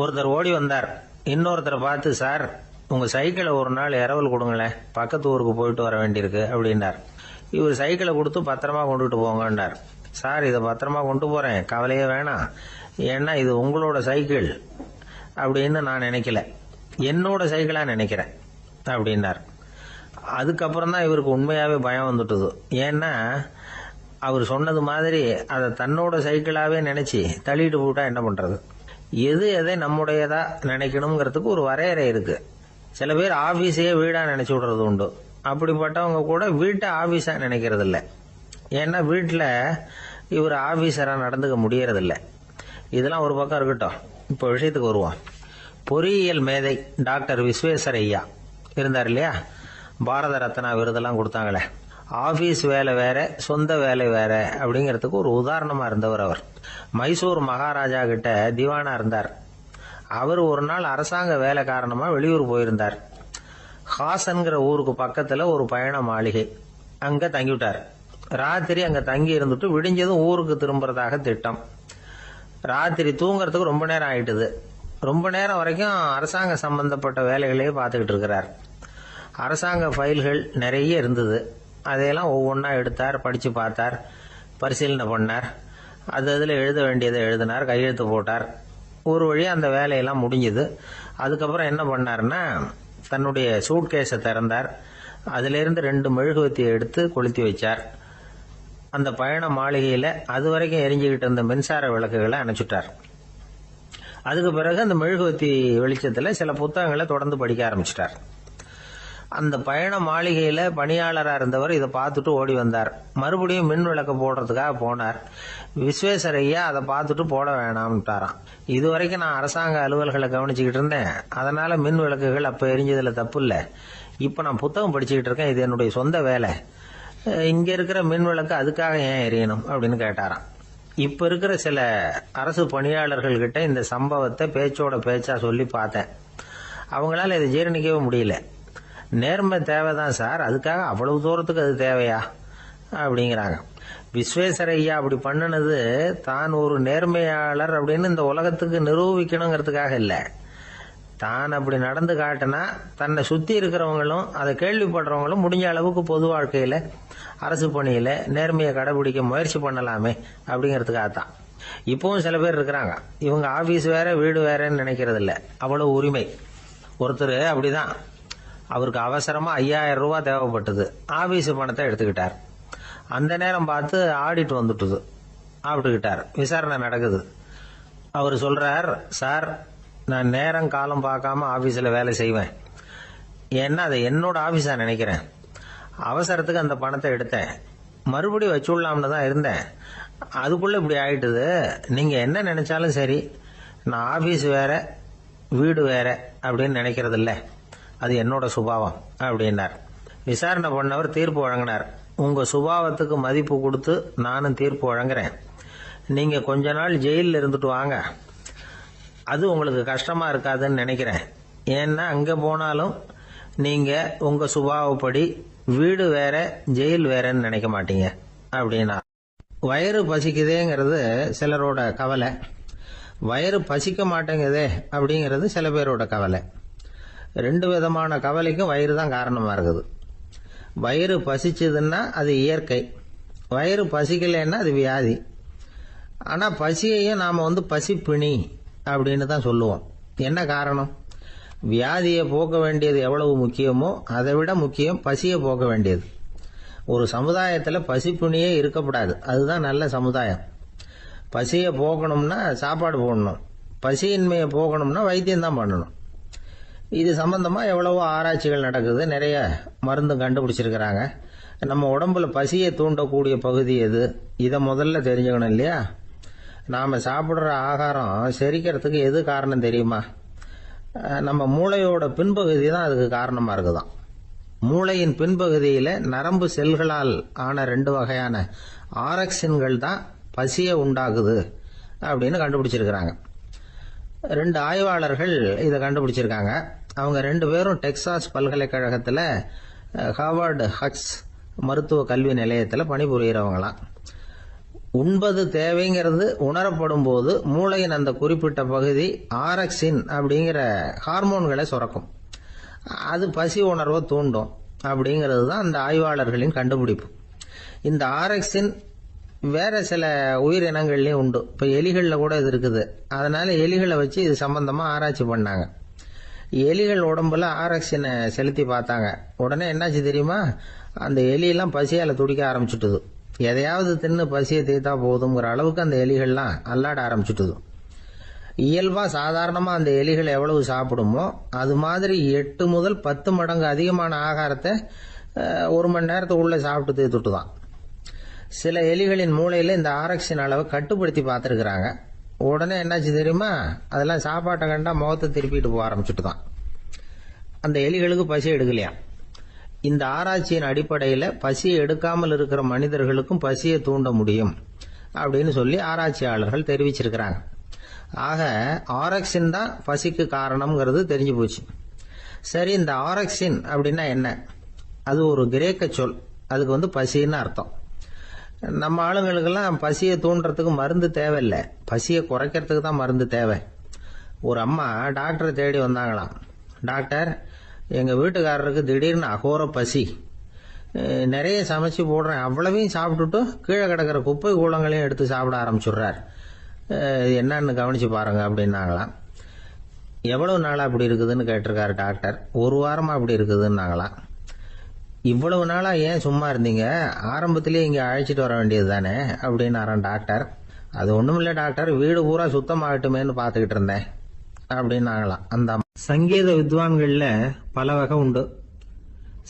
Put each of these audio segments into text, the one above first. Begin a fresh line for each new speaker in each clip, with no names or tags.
ஒருத்தர் ஓடி வந்தார். இன்னொருத்தரை பார்த்து, சார் உங்க சைக்கிளை ஒரு நாள் இரவல் கொடுங்களேன், பக்கத்து ஊருக்கு போயிட்டு வர வேண்டியிருக்கு அப்படின்னார். இவர் சைக்கிளை கொடுத்து பத்திரமா கொண்டுட்டு போங்கன்னார். சார் இதை பத்திரமா கொண்டு போறேன், கவலையே வேணாம், ஏன்னா இது உங்களோட சைக்கிள் அப்படின்னு நான் நினைக்கல, என்னோட சைக்கிளா நினைக்கிறேன் அப்படின்னார். அதுக்கப்புறம் தான் இவருக்கு உண்மையாவே பயம் வந்துட்டுது. ஏன்னா அவர் சொன்னது மாதிரி அதை தன்னோட சைக்கிளாவே நினைச்சு தள்ளிட்டு போட்டா என்ன பண்றது? எது எதை நம்முடையதா நினைக்கணுங்கிறதுக்கு ஒரு வரையறை இருக்கு. சில பேர் ஆபீஸையே வீடா நினைச்சு விடுறது உண்டு. அப்படிப்பட்டவங்க கூட வீட்டை ஆபீஸா நினைக்கிறது இல்லை. ஏன்னா வீட்டில் இவர் ஆபீஸரா நடந்துக்க முடியறதில்ல. இதெல்லாம் ஒரு பக்கம் இருக்கட்டும், இப்போ விஷயத்துக்கு வருவோம். பொறியியல் மேதை டாக்டர் விஸ்வேஸ்வரய்யா இருந்தார் இல்லையா, பாரத ரத்னா விருதெல்லாம் கொடுத்தாங்களே. ஆபீஸ் வேலை வேற, சொந்த வேலை வேற அப்படிங்கிறதுக்கு ஒரு உதாரணமா இருந்தவர் அவர். மைசூர் மகாராஜா கிட்ட திவானா இருந்தார். அவர் ஒரு நாள் அரசாங்க வேலை காரணமா வெளியூர் போயிருந்தார். ஹாசன்கிற ஊருக்கு பக்கத்துல ஒரு பயண மாளிகை, அங்க தங்கிவிட்டார். ராத்திரி அங்க தங்கி இருந்துட்டு விடிஞ்சதும் ஊருக்கு திரும்புறதாக திட்டம். ராத்திரி தூங்கறதுக்கு ரொம்ப நேரம் ஆயிட்டுது. ரொம்ப நேரம் வரைக்கும் அரசாங்க சம்பந்தப்பட்ட வேலைகளையே பார்த்துக்கிட்டு இருக்கிறார். அரசாங்க ஃபைல்கள் நிறைய இருந்தது. அதையெல்லாம் ஒவ்வொன்றா எடுத்தார், படிச்சு பார்த்தார், பரிசீலனை பண்ணார். அதில் எழுத வேண்டியதை எழுதினார், கையெழுத்து போட்டார். ஒரு வழியா அந்த வேலையெல்லாம் முடிஞ்சது. அதுக்கப்புறம் என்ன பண்ணார்னா, தன்னுடைய சூட்கேஸை திறந்தார். அதிலிருந்து 2 மெழுகுவத்தியை எடுத்து கொளுத்தி வச்சார். அந்த பயண மாளிகையில அது வரைக்கும் எரிஞ்சுக்கிட்டு இருந்த மின்சார விளக்குகளை அணைச்சுட்டார். அதுக்கு பிறகு அந்த மெழுகுவத்தி வெளிச்சத்துல சில புத்தகங்களை தொடர்ந்து படிக்க ஆரம்பிச்சிட்டார். அந்த பயண மாளிகையில பணியாளரா இருந்தவர் இதை பார்த்துட்டு ஓடி வந்தார். மறுபடியும் மின் விளக்கு போடுறதுக்காக போனார். விஸ்வேஸ்வரய்யா அதை பார்த்துட்டு போட வேணாம்ட்டாராம். இதுவரைக்கும் நான் அரசாங்க அலுவல்களை கவனிச்சுக்கிட்டு இருந்தேன், அதனால மின் விளக்குகள் அப்ப எரிஞ்சதுல தப்பு இல்லை. இப்ப நான் புத்தகம் படிச்சுக்கிட்டு இருக்கேன், இது என்னுடைய சொந்த வேலை, இங்க இருக்கிற மின் விளக்கு அதுக்காக ஏன் எரியணும் அப்படின்னு கேட்டாராம். இப்ப இருக்கிற சில அரசு பணியாளர்கள் கிட்ட இந்த சம்பவத்தை பேச்சோட பேச்சா சொல்லி பார்த்தேன். அவங்களால இதை ஜீரணிக்கவே முடியல. நேர்மை தேவைதான் சார், அதுக்காக அவ்வளவு தூரத்துக்கு அது தேவையா அப்படிங்கிறாங்க. விஸ்வேஸ்வரய்யா அப்படி பண்ணினது தான் ஒரு நேர்மையாளர் அப்படின்னு இந்த உலகத்துக்கு நிரூபிக்கணுங்கிறதுக்காக இல்லை. தான் அப்படி நடந்து காட்டினா தன்னை சுத்தி இருக்கிறவங்களும் அதை கேள்விப்படுறவங்களும் முடிஞ்ச அளவுக்கு பொது வாழ்க்கையில அரசு பணியில நேர்மையை கடைபிடிக்க முயற்சி பண்ணலாமே அப்படிங்கிறதுக்காகத்தான். இப்பவும் சில பேர் இருக்கிறாங்க, இவங்க ஆபீஸ் வேற வீடு வேறன்னு நினைக்கிறது இல்லை, அவ்வளவு உரிமை. ஒருத்தர் அப்படிதான், அவருக்கு அவசரமா 5000 ரூபாய் தேவைப்பட்டது. ஆபீஸ் பணத்தை எடுத்துக்கிட்டார். அந்த நேரம் பார்த்து ஆடிட் வந்துட்டுது. ஆப்பிட்டுக்கிட்டார். விசாரணை நடக்குது. அவர் சொல்றார், சார் நான் நேரம் காலம் பார்க்காம ஆபீஸ்ல வேலை செய்வேன், ஏன்னா அதை என்னோட ஆபீஸா நினைக்கிறேன். அவசரத்துக்கு அந்த பணத்தை எடுத்தேன், மறுபடியும் வச்சுடலாம்னு தான் இருந்தேன், அதுக்குள்ள இப்படி ஆயிட்டுது. நீங்க என்ன நினைச்சாலும் சரி, நான் ஆபீஸ் வேற வீடு வேற அப்படின்னு நினைக்கிறது இல்ல, அது என்னோட சுபாவம் அப்படின்னார். விசாரணை பண்ணவர் தீர்ப்பு வழங்கினார். உங்க சுபாவத்துக்கு மதிப்பு கொடுத்து நானும் தீர்ப்பு வழங்குறேன். நீங்க கொஞ்ச நாள் ஜெயிலில் இருந்துட்டு வாங்க, அது உங்களுக்கு கஷ்டமா இருக்காதுன்னு நினைக்கிறேன். ஏன்னா அங்க போனாலும் நீங்க உங்க சுபாவப்படி வீடு வேற ஜெயில் வேறன்னு நினைக்க மாட்டீங்க அப்படின்னா. வயிறு பசிக்குதேங்கிறது சிலரோட கவலை, வயிறு பசிக்க மாட்டேங்குதே அப்படிங்கிறது சில பேரோட கவலை. 2 விதமான கவலைக்கும் வயிறு தான் காரணமா இருக்குது. வயிறு பசிச்சதுன்னா அது இயற்கை, வயிறு பசிக்கலைன்னா அது வியாதி. ஆனா பசியையும் நாம பசிப்பிணி அப்படின்னு தான் சொல்லுவோம். என்ன காரணம்? வியாதியை போக்க வேண்டியது எவ்வளவு முக்கியமோ அதை விட முக்கியம் பசியை போக்க வேண்டியது. ஒரு சமுதாயத்துல பசிப்பிணியே இருக்கக்கூடாது, அதுதான் நல்ல சமுதாயம். பசியை போக்கணும்னா சாப்பாடு போடணும், பசியின்மையை போக்கணும்னா வைத்தியம் தான் பண்ணணும். இது சம்பந்தமா எவ்வளவோ ஆராய்ச்சிகள் நடக்குது, நிறைய மருந்து கண்டுபிடிச்சிருக்கிறாங்க. நம்ம உடம்புல பசியை தூண்டக்கூடிய பகுதி எது, இதை முதல்ல தெரிஞ்சுக்கணும் இல்லையா? நாம சாப்பிடுற ஆகாரம் செரிக்கிறதுக்கு எது காரணம் தெரியுமா? நம்ம மூளையோட பின்பகுதி தான் அதுக்கு காரணமா இருக்குதாம். மூளையின் பின்பகுதியில நரம்பு செல்களால் ஆன 2 வகையான ஆரக்சின்கள் தான் பசியை உண்டாக்குது அப்படின்னு கண்டுபிடிச்சிருக்கிறாங்க. 2 ஆய்வாளர்கள் இதை கண்டுபிடிச்சிருக்காங்க. அவங்க 2 பேரும் டெக்சாஸ் பல்கலைக்கழகத்துல ஹார்வர்டு ஹக்ஸ் மருத்துவ கல்வி நிலையத்தில் பணிபுரியறவங்களாம். உண்பது தேவைங்கிறது உணரப்படும் போது மூளையின் அந்த குறிப்பிட்ட பகுதி ஆரக்சின் அப்படிங்கிற ஹார்மோன்களை சுரக்கும். அது பசி உணர்வை தூண்டும் அப்படிங்கிறது தான் அந்த ஆய்வாளர்களின் கண்டுபிடிப்பு. இந்த ஆரக்சின் வேற சில உயிரினங்கள்லயும் உண்டு. இப்போ எலிகளில் கூட இது இருக்குது. அதனால எலிகளை வச்சு இது சம்பந்தமா ஆராய்ச்சி பண்ணாங்க. எலிகள் உடம்புல ஆரக்சினை செலுத்தி பார்த்தாங்க. உடனே என்னாச்சு தெரியுமா? அந்த எலியெல்லாம் பசியால் துடிக்க ஆரம்பிச்சுட்டுது. எதையாவது தின்னு பசியை தீர்த்தா போதுங்கிற அளவுக்கு அந்த எலிகள்லாம் அல்லாட ஆரம்பிச்சுட்டுது. இயல்பா சாதாரணமா அந்த எலிகள் எவ்வளவு சாப்பிடுமோ அது மாதிரி 8 முதல் 10 மடங்கு அதிகமான ஆகாரத்தை 1 மணி நேரத்துக்குள்ள சாப்பிட்டு தீர்த்துட்டுதான். சில எலிகளின் மூளையில இந்த ஆரக்சின் அளவை கட்டுப்படுத்தி பார்த்துருக்குறாங்க. உடனே என்னாச்சு தெரியுமா? அதெல்லாம் சாப்பாட்டை கண்டா முகத்தை திருப்பிட்டு போக ஆரம்பிச்சுட்டுதான். அந்த எலிகளுக்கு பசி எடுக்கலையா. இந்த ஆராய்ச்சியின் அடிப்படையில் பசியை எடுக்காமல் இருக்கிற மனிதர்களுக்கும் பசியை தூண்ட முடியும் அப்படின்னு சொல்லி ஆராய்ச்சியாளர்கள் தெரிவிச்சிருக்கிறாங்க. ஆக ஆரக்சின் தான் பசிக்கு காரணம்ங்கிறது தெரிஞ்சு போச்சு. சரி, இந்த ஆரக்சின் அப்படின்னா என்ன? அது ஒரு கிரேக்க சொல். அதுக்கு பசின்னு அர்த்தம். நம்ம ஆளுங்களுக்கெல்லாம் பசியை தூண்டுறதுக்கு மருந்து தேவையில்லை, பசியை குறைக்கிறதுக்கு தான் மருந்து தேவை. ஒரு அம்மா டாக்டரை தேடி வந்தாங்களாம். டாக்டர், எங்கள் வீட்டுக்காரருக்கு திடீர்னு அகோர பசி, நிறைய சமைச்சு போடுறேன், அவ்வளவையும் சாப்பிட்டுட்டு கீழே கிடக்கிற குப்பை கூலங்களையும் எடுத்து சாப்பிட ஆரம்பிச்சுடுறார், என்னன்னு கவனிச்சு பாருங்க அப்படின்னாங்களாம். எவ்வளவு நாளாக அப்படி இருக்குதுன்னு கேட்டிருக்காரு டாக்டர். 1 வாரமாக அப்படி இருக்குதுன்னாங்களாம். இவ்வளவு நாளா ஏன் சும்மா இருந்தீங்க? ஆரம்பத்திலேயே இங்கே அழைச்சிட்டு வர வேண்டியது தானே அப்படின்னாரான் டாக்டர். அது ஒன்றும் இல்லை டாக்டர், வீடு பூரா சுத்தமாகட்டுமேன்னு பார்த்துக்கிட்டு இருந்தேன் அப்படின்னாங்களாம் அந்த அம்மா. சங்கீத வித்வான்களில் பல வகை உண்டு.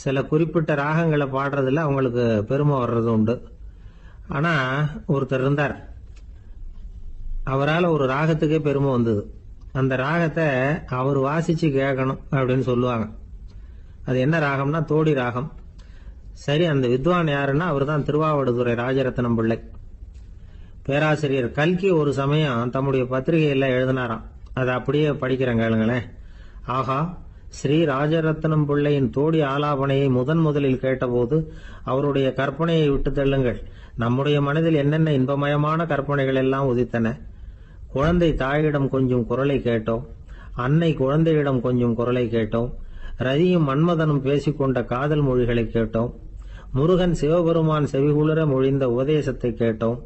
சில குறிப்பிட்ட ராகங்களை பாடுறதுல அவங்களுக்கு பெருமை வர்றது உண்டு. ஆனால் ஒருத்தர் இருந்தார், அவரால் ஒரு ராகத்துக்கே பெருமை வந்தது. அந்த ராகத்தை அவர் வாசிச்சு கேட்கணும் அப்படின்னு சொல்லுவாங்க. அது என்ன ராகம்னா தோடி ராகம். சரி, அந்த வித்வான் யாருன்னா அவர் தான் திருவாவடுதுறை ராஜரத்னம் பிள்ளை. பேராசிரியர் கல்கி ஒரு சமயம் தம்முடைய பத்திரிகையில் எழுதினாராம். அதை அப்படியே படிக்கிறேன் கேளுங்களேன். ஆகா, ஸ்ரீ ராஜரத்னம் பிள்ளையின் தோடி ஆலாபனையை முதலில் கேட்டபோது அவருடைய கற்பனையை விட்டு தள்ளுங்கள். நம்முடைய மனதில் என்னென்ன இன்பமயமான கற்பனைகள் எல்லாம் உதித்தன. குழந்தை தாயிடம் கொஞ்சம் குரலை கேட்டோம், அன்னை குழந்தையிடம் கொஞ்சம் குரலை கேட்டோம், ரதியும் மன்மதனும் பேசிக்கொண்ட காதல் மொழிகளை கேட்டோம், முருகன் சிவபெருமான் செவிகுளர மொழிந்த உபதேசத்தை கேட்டோம்,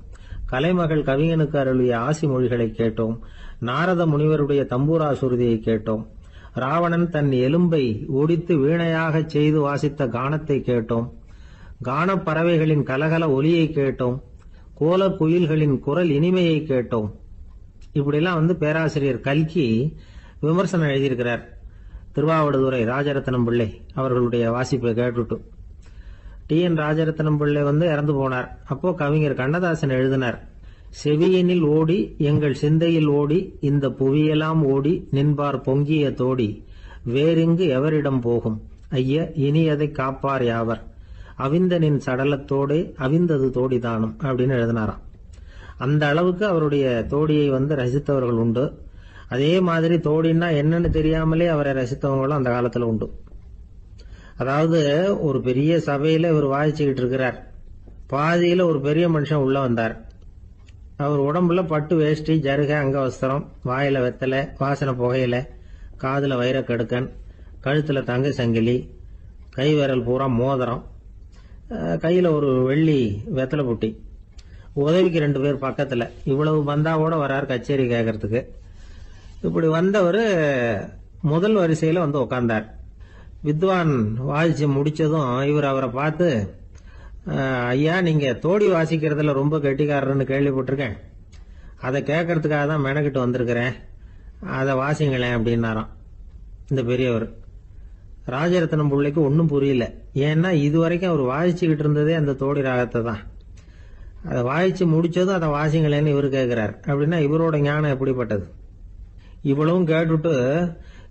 கலைமகள் கவிஞனுக்கு அருளிய ஆசி மொழிகளை கேட்டோம், நாரத முனிவருடைய தம்பூரா சுருதியை கேட்டோம், ராவணன் தன் எலும்பை ஒடித்து வீணையாகச் செய்து வாசித்த கானத்தை கேட்டோம், கானப் பறவைகளின் கலகல ஒலியை கேட்டோம், கோல குயில்களின் குரல் இனிமையை கேட்டோம். இப்படிலாம் பேராசிரியர் கல்கி விமர்சனம் எழுதியிருக்கிறார். திருவாவடுதுறை ராஜரத்னம் பிள்ளை அவர்களுடைய வாசிப்பை கேட்டுட்டு டி.என். ராஜரத்னம் பிள்ளை இறந்து போனார். அப்போ கவிஞர் கண்ணதாசன் எழுதினார், செவியனில் ஓடி எங்கள் சிந்தையில் ஓடி இந்த புவியெல்லாம் ஓடி நின்பார் பொங்கிய தோடி வேறிங்கு எவரிடம் போகும் ஐய இனி அதை காப்பார் யாவர் அவிந்தனின் சடலத்தோடே அவிந்தது தோடிதானும் அப்படின்னு எழுதினாராம். அந்த அளவுக்கு அவருடைய தோடியை ரசித்தவர்கள் உண்டு. அதே மாதிரி தோடின்னா என்னன்னு தெரியாமலே அவரை ரசித்தவங்களும் அந்த காலத்துல உண்டு. அதாவது ஒரு பெரிய சபையில இவர் வாசிச்சுக்கிட்டு இருக்கிறார். பாதியில ஒரு பெரிய மனுஷன் உள்ள வந்தார். அவர் உடம்புல பட்டு வேஷ்டி, ஜருகை, அங்கவஸ்திரம், வாயில வெத்தலை, வாசனை புகையில, காதுல வைரக்கடுக்கன், கழுத்துல தங்க சங்கிலி, கை விரல் பூரா மோதிரம், கையில ஒரு வெள்ளி வெத்தலை புட்டி, உதவிக்கு 2 பேர் பக்கத்துல. இவ்வளவு பந்தாவோட வரார் கச்சேரி கேட்கறதுக்கு. இப்படி வந்தவர் முதல் வரிசையில உட்கார்ந்தார். வித்வான் வாசிச்சு முடிச்சதும் இவர் அவரை பார்த்து, ஐயா, நீங்க தோடி வாசிக்கிறதுல ரொம்ப கெட்டிக்காரர்னு கேள்விப்பட்டிருக்கேன், அதை கேட்கறதுக்காக தான் மெனக்கிட்டு வந்திருக்கிறேன், அதை வாசிங்களேன் அப்படின்னாராம் இந்த பெரியவர். ராஜரத்னம் பிள்ளைக்கு ஒன்றும் புரியல. ஏன்னா இதுவரைக்கும் அவர் வாசிச்சுக்கிட்டு இருந்ததே அந்த தோடி ராகத்தை தான். அதை வாசிச்சு முடிச்சதும் அதை வாசிங்களேன்னு இவர் கேட்கிறார். அப்படின்னா இவரோட ஞானம் எப்படிப்பட்டது? இவ்வளவும் கேட்டுட்டு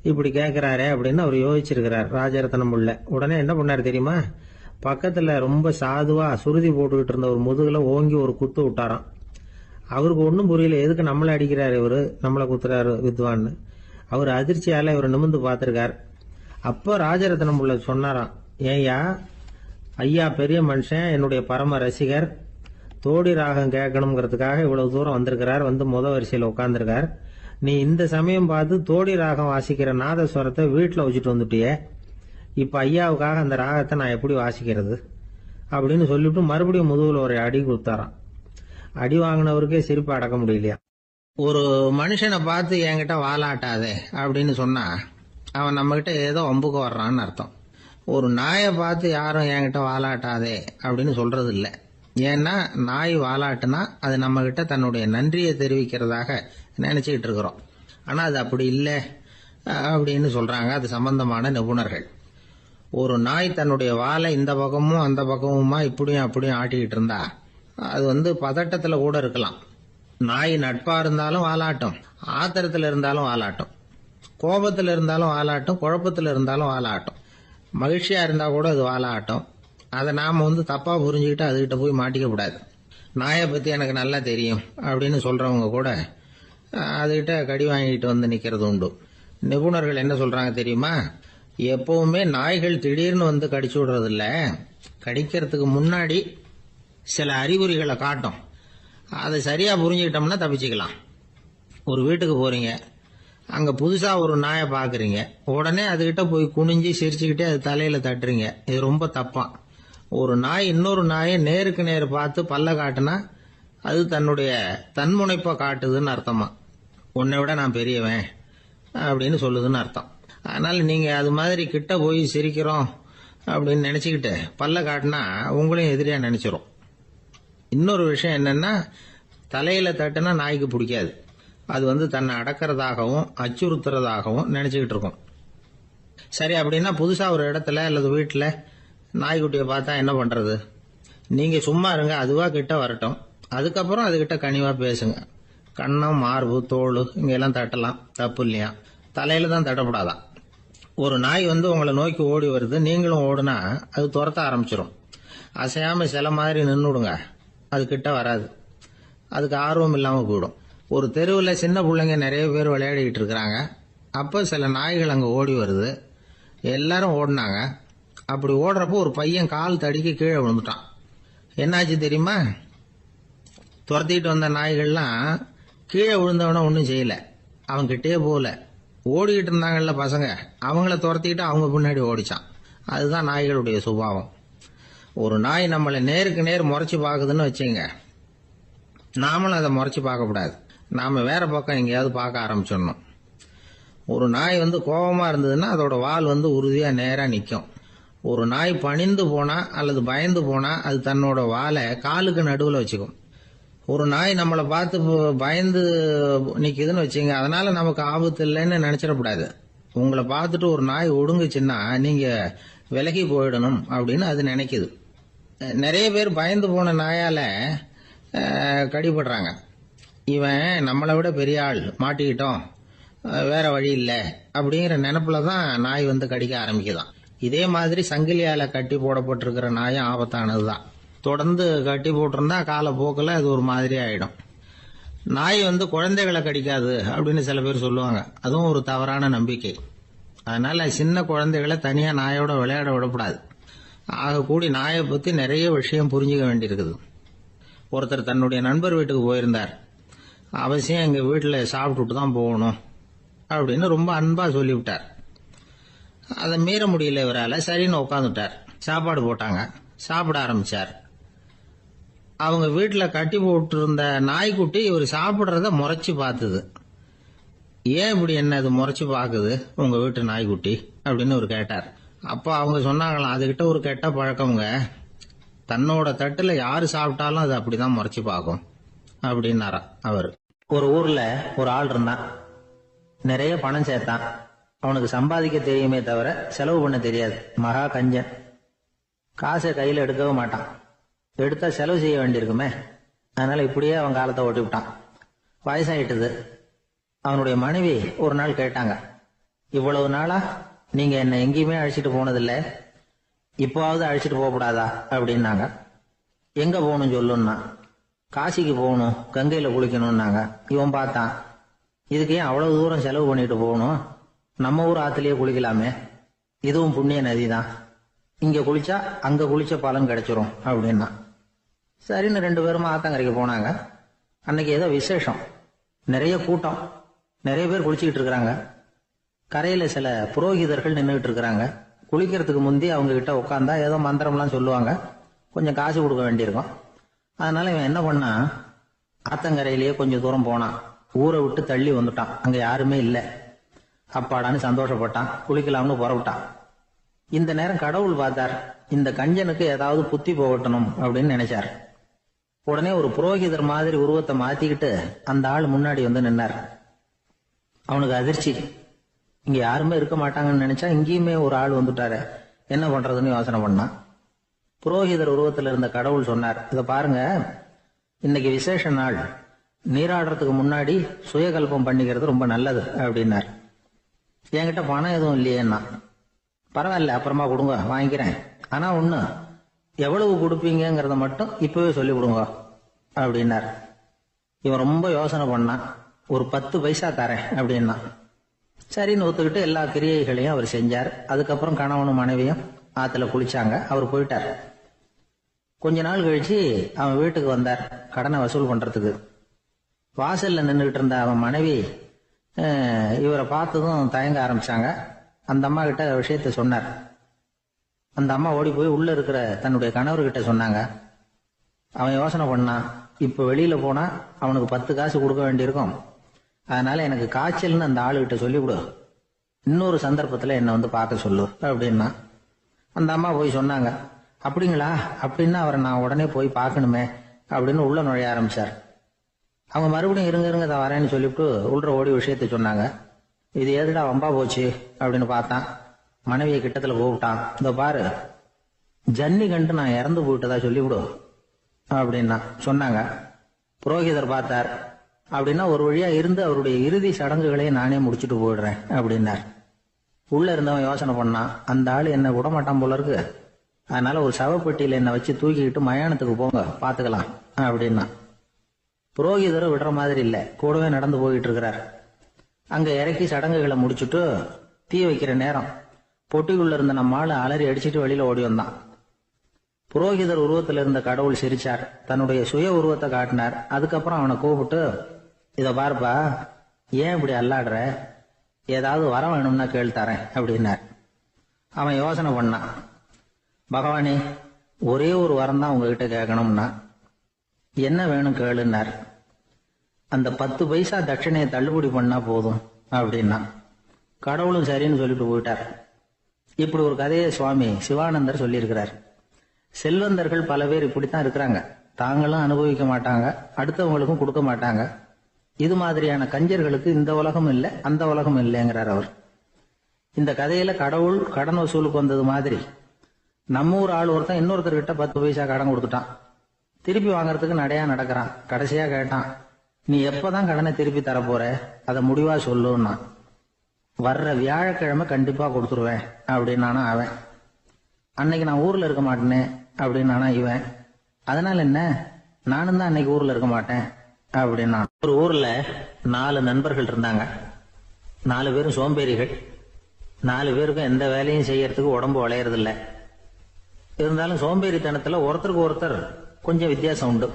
இப்படி கேட்கிறாரே அப்படின்னு அவர் யோசிச்சிருக்கிறார் ராஜரத்னம் பிள்ளை. உடனே என்ன பண்ணாரு தெரியுமா? பக்கத்துல ரொம்ப சாதுவா சுருதி போட்டுக்கிட்டு இருந்த ஒரு முதுகுல ஓங்கி ஒரு குத்து விட்டாராம். அவருக்கு ஒன்றும் புரியல, எதுக்கு நம்மளை அடிக்கிறாரு இவரு, நம்மளை குத்துறாரு வித்வான்னு. அவர் அதிர்ச்சியால இவர் நிமிர்ந்து பார்த்திருக்கார். அப்போ ராஜரத்னம் பிள்ளை சொன்னாராம், ஏய்யா, ஐயா பெரிய மனுஷன், என்னுடைய பரம ரசிகர், தோடி ராகம் கேட்கணுங்கிறதுக்காக இவ்வளவு தூரம் வந்திருக்கிறார், வந்து முத வரிசையில் உட்கார்ந்துருக்கார். நீ இந்த சமயம் பார்த்து தோடி ராகம் வாசிக்கிற நாதஸ்வரத்தை வீட்டில் வச்சுட்டு வந்துட்டியே, இப்ப ஐயாவுக்காக அந்த ராகத்தை நான் எப்படி வாசிக்கிறது அப்படின்னு சொல்லிவிட்டு மறுபடியும் முதுகுல ஒரு அடி கொடுத்தாராம். அடி வாங்கினவருக்கே சிரிப்பு அடக்க முடியலையா. ஒரு மனுஷனை பார்த்து என்கிட்ட வாலாட்டாதே அப்படின்னு சொன்னா அவன் நம்ம கிட்ட ஏதோ வம்புக்கு வர்றான்னு அர்த்தம். ஒரு நாயை பார்த்து யாரும் என்கிட்ட வாலாட்டாதே அப்படின்னு சொல்றது இல்லை. ஏன்னா நாய் வாலாட்டுனா அது நம்ம கிட்ட தன்னுடைய நன்றியை தெரிவிக்கிறதாக நினைச்சுக்கிட்டு இருக்கிறோம். ஆனா அது அப்படி இல்லை அப்படின்னு சொல்றாங்க அது சம்பந்தமான நிபுணர்கள். ஒரு நாய் தன்னுடைய வாலை இந்த பக்கமும் அந்த பக்கமுமா இப்படியும் அப்படியும் ஆட்டிக்கிட்டு இருந்தா அது பதட்டத்துல கூட இருக்கலாம். நாய் நட்பா இருந்தாலும் வாலாட்டும், ஆத்திரத்துல இருந்தாலும் வாலாட்டும், கோபத்துல இருந்தாலும் வாலாட்டும், குழப்பத்துல இருந்தாலும் வாலாட்டும், மகிழ்ச்சியா இருந்தா கூட அது வாலாட்டும். அதை நாம தப்பா புரிஞ்சுக்கிட்டு அதுகிட்ட போய் மாட்டிக்க கூடாது. நாயை பத்தி எனக்கு நல்லா தெரியும் அப்படின்னு சொல்றவங்க கூட அதுகிட்ட கடி வாங்கிட்டு நிக்கிறது உண்டு. நிபுணர்கள் என்ன சொல்றாங்க தெரியுமா? எப்பவுமே நாய்கள் திடீர்னு கடிச்சு விடுறது இல்ல, கடிக்கிறதுக்கு முன்னாடி சில அறிகுறிகளை காட்டும். அதை சரியா புரிஞ்சுக்கிட்டோம்னா தப்பிச்சுக்கலாம். ஒரு வீட்டுக்கு போறீங்க, அங்க புதுசா ஒரு நாயை பாக்குறீங்க, உடனே அதுகிட்ட போய் குனிஞ்சு சிரிச்சுக்கிட்டே அது தலையில தட்டுறீங்க. இது ரொம்ப தப்பா. ஒரு நாய் இன்னொரு நாயை நேருக்கு நேர் பார்த்து பல்ல காட்டுனா அது தன்னுடைய தன்முனைப்பை காட்டுதுன்னு அர்த்தமா. உன்னை விட நான் பெரியவன் அப்படின்னு சொல்லுதுன்னு அர்த்தம். அதனால நீங்க அது மாதிரி கிட்ட போய் சிரிக்கிறோம் அப்படின்னு நினைச்சுக்கிட்டு பல்ல காட்டினா உங்களையும் எதிரியா நினைச்சிரும். இன்னொரு விஷயம் என்னன்னா, தலையில தட்டுனா நாய்க்கு பிடிக்காது. அது தன்னை அடக்கிறதாகவும் அச்சுறுத்துறதாகவும் நினைச்சுக்கிட்டு இருக்கும். சரி, அப்படின்னா புதுசா ஒரு இடத்துல அல்லது வீட்டுல நாய்க்குட்டியை பார்த்தா என்ன பண்றது? நீங்க சும்மா இருங்க, அதுவா கிட்ட வரட்டும். அதுக்கப்புறம் அதுகிட்ட கனிவா பேசுங்க. கண்ணம், மார்பு, தோல் இங்கெல்லாம் தட்டலாம், தப்பு இல்லையா? தலையில தான் தட்டப்படாதான். ஒரு நாய் உங்களை நோக்கி ஓடி வருது, நீங்களும் ஓடுனா அது துரத்த ஆரம்பிச்சிடும். அசையாம சில மாதிரி நின்றுடுங்க, அது கிட்ட வராது. அதுக்கு ஆர்வம் இல்லாம போயிடும். ஒரு தெருவில் சின்ன பிள்ளைங்க நிறைய பேர் விளையாடிக்கிட்டு இருக்கிறாங்க. அப்ப சில நாய்கள் அங்க ஓடி வருது. எல்லாரும் ஓடினாங்க. அப்படி ஓடுறப்போ ஒரு பையன் கால் தடிக்க கீழே விழுந்துட்டான். என்னாச்சு தெரியுமா? துரத்திட்டு வந்த நாய்கள்லாம் கீழே விழுந்தவன ஒன்றும் செய்யல, அவன் கிட்டே போகல. ஓடிக்கிட்டு இருந்தாங்கல்ல பசங்க, அவங்கள துரத்திக்கிட்டு அவங்க பின்னாடி ஓடிச்சான். அதுதான் நாய்களுடைய சுபாவம். ஒரு நாய் நம்மளை நேருக்கு நேர் முறைச்சு பாக்குதுன்னு வச்சுங்க, நாமளும் அதை முறைச்சு பார்க்க கூடாது. நாம வேற பக்கம் எங்கேயாவது பார்க்க ஆரம்பிச்சிடணும். ஒரு நாய் கோபமா இருந்ததுன்னா அதோட வால் உறுதியா நேரா நிற்கும். ஒரு நாய் பணிந்து போனா அல்லது பயந்து போனா அது தன்னோட வாலை காலுக்கு நடுவில் வச்சுக்கும். ஒரு நாய் நம்மளை பார்த்து பயந்து நிக்குதுன்னு வச்சுங்க, அதனால நமக்கு ஆபத்து இல்லைன்னு நினைச்சிடக்கூடாது. உங்களை பார்த்துட்டு ஒரு நாய் ஒடுங்குச்சுன்னா நீங்க விலகி போயிடணும் அப்படின்னு அது நினைக்குது. நிறைய பேர் பயந்து போன நாயால கடிபடுறாங்க. இவன் நம்மளை விட பெரிய ஆள், மாட்டிக்கிட்டோம், வேற வழி இல்லை அப்படிங்கிற நினைப்புல தான் நாய் கடிக்க ஆரம்பிக்குதான். இதே மாதிரி சங்கிலியால கட்டி போடப்பட்டிருக்கிற நாயும் ஆபத்தானதுதான். தொடர்ந்து கட்டி போட்டிருந்தா காலப்போக்கில் அது ஒரு மாதிரி ஆயிடும். நாய் குழந்தைகளை கடிக்காது அப்படின்னு சில பேர் சொல்லுவாங்க. அதுவும் ஒரு தவறான நம்பிக்கை. அதனால சின்ன குழந்தைகளை தனியா நாயோட விளையாட விடக்கூடாது. ஆக கூடி நாயை பத்தி நிறைய விஷயம் புரிஞ்சுக்க வேண்டியிருக்குது. ஒருத்தர் தன்னுடைய நண்பர் வீட்டுக்கு போயிருந்தார். அவசியம் எங்க வீட்டுல சாப்பிட்டுட்டு தான் போகணும் அப்படின்னு ரொம்ப அன்பா சொல்லிவிட்டார். அதை மீற முடியல இவரால். சரின்னு உட்காந்துட்டார். சாப்பாடு போட்டாங்க, சாப்பிட ஆரம்பிச்சார். அவங்க வீட்டுல கட்டி போட்டு இருந்த நாய்க்குட்டி இவர் சாப்பிடுறத முறைச்சு பார்த்தது. ஏன் இப்படி என்ன இது முறைச்சு பாக்குது உங்க வீட்டு நாய்க்குட்டி அப்படின்னு அவர் கேட்டார். அப்போ அவங்க சொன்னாங்களாம், அதுகிட்ட ஒரு கெட்ட பழக்கம்ங்க, தன்னோட தட்டுல யாரு சாப்பிட்டாலும் அது அப்படிதான் முறைச்சு பார்க்கும் அப்படின்னாரா அவர். ஒரு ஊர்ல ஒரு ஆள் இருந்தான். நிறைய பணம் சேர்த்தான். அவனுக்கு சம்பாதிக்க தெரியுமே தவிர செலவு பண்ண தெரியாது. மகா கஞ்சன். காசை கையில எடுக்கவும் மாட்டான். எடுத்தா செலவு செய்ய வேண்டியிருக்குமே. அதனால இப்படியே அவன் காலத்தை ஓட்டி விட்டான். வயசாயிட்டுது. அவனுடைய மனைவி ஒரு நாள் கேட்டாங்க, இவ்வளவு நாளா நீங்க என்ன எங்கேயுமே அழைச்சிட்டு போனதில்லை, இப்போவாவது அழைச்சிட்டு போகக்கூடாதா அப்படின்னாங்க. எங்க போகணும் சொல்லுன்னா. காசிக்கு போகணும், கங்கையில குளிக்கணும்னாங்க. இவன் பார்த்தான், இதுக்கு ஏன் அவ்வளவு தூரம் செலவு பண்ணிட்டு போகணும், நம்ம ஊர் ஆத்துலயே குளிக்கலாமே, இதுவும் புண்ணிய நதி தான், இங்க குளிச்சா அங்க குளிச்ச பலன் கிடைச்சிரும் அப்படின்னா. சரின்னு 2 பேரும் ஆத்தங்கரைக்கு போனாங்க. அன்னைக்கு ஏதோ விசேஷம், நிறைய கூட்டம், நிறைய பேர் குளிச்சுக்கிட்டு இருக்கிறாங்க. கரையில சில புரோகிதர்கள் நின்றுகிட்டு இருக்கிறாங்க. குளிக்கிறதுக்கு முந்தி அவங்க கிட்ட உட்காந்தா ஏதோ மந்திரம்லாம் சொல்லுவாங்க, கொஞ்சம் காசு கொடுக்க வேண்டியிருக்கும். அதனால இவன் என்ன பண்ணா, ஆத்தங்கரையிலேயே கொஞ்சம் தூரம் போனான். ஊரை விட்டு தள்ளி வந்துட்டான், அங்க யாருமே இல்லை. அப்பாடான்னு சந்தோஷப்பட்டான், குளிக்கலாம்னு புறப்பட்டான். இந்த நேரம் கடவுள் பார்த்தார், இந்த கஞ்சனுக்கு ஏதாவது புத்தி போகட்டணும் அப்படின்னு நினைச்சார். உடனே ஒரு புரோகிதர் மாதிரி உருவத்தை மாத்திக்கிட்டு அந்த ஆள் முன்னாடி வந்து நின்னார். அவனுக்கு அதிர்ச்சி, இங்க யாருமே இருக்க மாட்டாங்கன்னு நினைச்சா இங்கேயுமே ஒரு ஆள் வந்துட்டாரு, என்ன பண்றதுன்னு யோசனை பண்ணான். புரோகிதர் உருவத்தில் இருந்த கடவுள் சொன்னார், இதை பாருங்க, இன்னைக்கு விசேஷ நாள், நீராடுறதுக்கு முன்னாடி சுயகல்பம் பண்ணிக்கிறது ரொம்ப நல்லது அப்படின்னார். என்கிட்ட பணம் எதுவும் இல்லையேன்னா, பரவாயில்ல அப்புறமா கொடுங்க வாங்கிக்கிறேன், ஆனா ஒண்ணு, எவ்வளவு கொடுப்பீங்கிறத மட்டும் இப்பவே சொல்லி கொடுங்க அப்படின்னார். இவன் ரொம்ப யோசனை பண்ணான், ஒரு 10 பைசா தரேன் அப்படின்னா. சரின்னு ஒத்துக்கிட்டு எல்லா கிரியைகளையும் அவர் செஞ்சார். அதுக்கப்புறம் கணவனும் மனைவியும் ஆத்துல குளிச்சாங்க. அவர் போயிட்டார். கொஞ்ச நாள் கழிச்சு அவன் வீட்டுக்கு வந்தார் கடனை வசூல் பண்றதுக்கு. வாசல்ல நின்றுகிட்டு இருந்த அவன் மனைவி இவரை பார்த்ததும் தயங்க ஆரம்பிச்சாங்க. அந்த அம்மா கிட்ட விஷயத்த சொன்னார். அந்த அம்மா ஓடி போய் உள்ள இருக்கிற தன்னுடைய கணவர்கிட்ட சொன்னாங்க. அவன் யோசனை பண்ணான், இப்ப வெளியில போனா அவனுக்கு 10 காசு கொடுக்க வேண்டியிருக்கும், அதனால எனக்கு காய்ச்சல்னு அந்த ஆளுகிட்ட சொல்லிவிடு, இன்னொரு சந்தர்ப்பத்துல என்ன வந்து பார்க்க சொல்லு அப்படின்னா. அந்த அம்மா போய் சொன்னாங்க. அப்படிங்களா, அப்படின்னா அவரை நான் உடனே போய் பார்க்கணுமே அப்படின்னு உள்ள நுழைய ஆரம்பிச்சார். அவங்க மறுபடியும் இருங்க தான் வரேன்னு சொல்லிவிட்டு உள்ள ஓடி விஷயத்த சொன்னாங்க. இது எதுடா வம்பா போச்சு அப்படின்னு பார்த்தான். மனைவியை கிட்டத்துல கூப்பிட்டான், இந்த பாரு, ஜன்னி கண்டு நான் இறந்து போயிட்டதா சொல்லிவிடு அப்படின்னா சொன்னாங்க. புரோகிதர் பார்த்தார். அப்படின்னா ஒரு வழியா இருந்து அவருடைய இறுதி சடங்குகளையும் நானே முடிச்சுட்டு போயிடுறேன் அப்படின்னார். உள்ள இருந்தவன் யோசனை பண்ணான், அந்த ஆள் என்ன விட மாட்டான் போல இருக்கு, அதனால ஒரு சவப்பெட்டியில என்னை வச்சு தூக்கிக்கிட்டு மயானத்துக்கு போங்க பாத்துக்கலாம் அப்படின்னா. புரோகிதரை விடுற மாதிரி இல்ல, கூடவே நடந்து போயிட்டு இருக்கிறார். அங்க இறக்கி சடங்குகளை முடிச்சுட்டு தீ வைக்கிற நேரம் பொட்டிக்குள்ள இருந்த நம்ம ஆளு அலறி அடிச்சுட்டு வெளியில ஓடி வந்தான். புரோகிதர் உருவத்தில் இருந்த கடவுள் சிரிச்சார், தன்னுடைய சுய உருவத்தை காட்டினார். அதுக்கப்புறம் அவனை கூப்பிட்டு, இத பாருப்பா, ஏன் இப்படி அல்லாடுற, ஏதாவது வர வேணும்னா கேள் தரேன் அப்படின்னார். அவன் யோசனை பண்ணான், பகவானே ஒரே ஒரு வரம் தான் உங்ககிட்ட கேட்கணும்னா. என்ன வேணும் கேளுன்னார். அந்த 10 பைசா தட்சணையை தள்ளுபடி பண்ணா போதும் அப்படின்னா. கடவுளும் சரின்னு சொல்லிட்டு போயிட்டார். இப்படி ஒரு கதையை சுவாமி சிவானந்தர் சொல்லியிருக்கிறார். செல்வந்தர்கள் பல பேர் இப்படித்தான் இருக்கிறாங்க, தாங்களும் அனுபவிக்க மாட்டாங்க, அடுத்தவங்களுக்கும் கொடுக்க மாட்டாங்க. இது மாதிரியான கஞ்சர்களுக்கு இந்த உலகம் இல்லை அந்த உலகம் இல்லைங்கிறார் அவர். இந்த கதையில கடவுள் கடன் வசூலுக்கு வந்தது மாதிரி நம்ம ஊர் ஆள் ஒருத்தன் இன்னொருத்தர்கிட்ட 10 பைசா கடன் கொடுத்துட்டான். திருப்பி வாங்கறதுக்கு நடையா நடக்கிறான். கடைசியா கேட்டான், நீ எப்பதான் கடனை திருப்பி தரப்போற, அதை முடிவா சொல்லுன்னா. வர்ற வியாழக்கிழமை கண்டிப்பா கொடுத்துருவேன் அப்படின்னானா அவன். அன்னைக்கு நான் ஊர்ல இருக்க மாட்டேனே அப்படின்னானா இவன். அதனால என்ன, நானும் தான் அன்னைக்கு ஊர்ல இருக்க மாட்டேன் அப்படின்னா. ஒரு ஊர்ல 4 நண்பர்கள் இருந்தாங்க. 4 பேரும் சோம்பேறிகள். 4 பேருக்கும் எந்த வேலையும் செய்யறதுக்கு உடம்பு வளையறதில்ல. இருந்தாலும் சோம்பேறித்தனத்துல ஒருத்தருக்கு ஒருத்தர் கொஞ்சம் வித்தியாசம் உண்டு.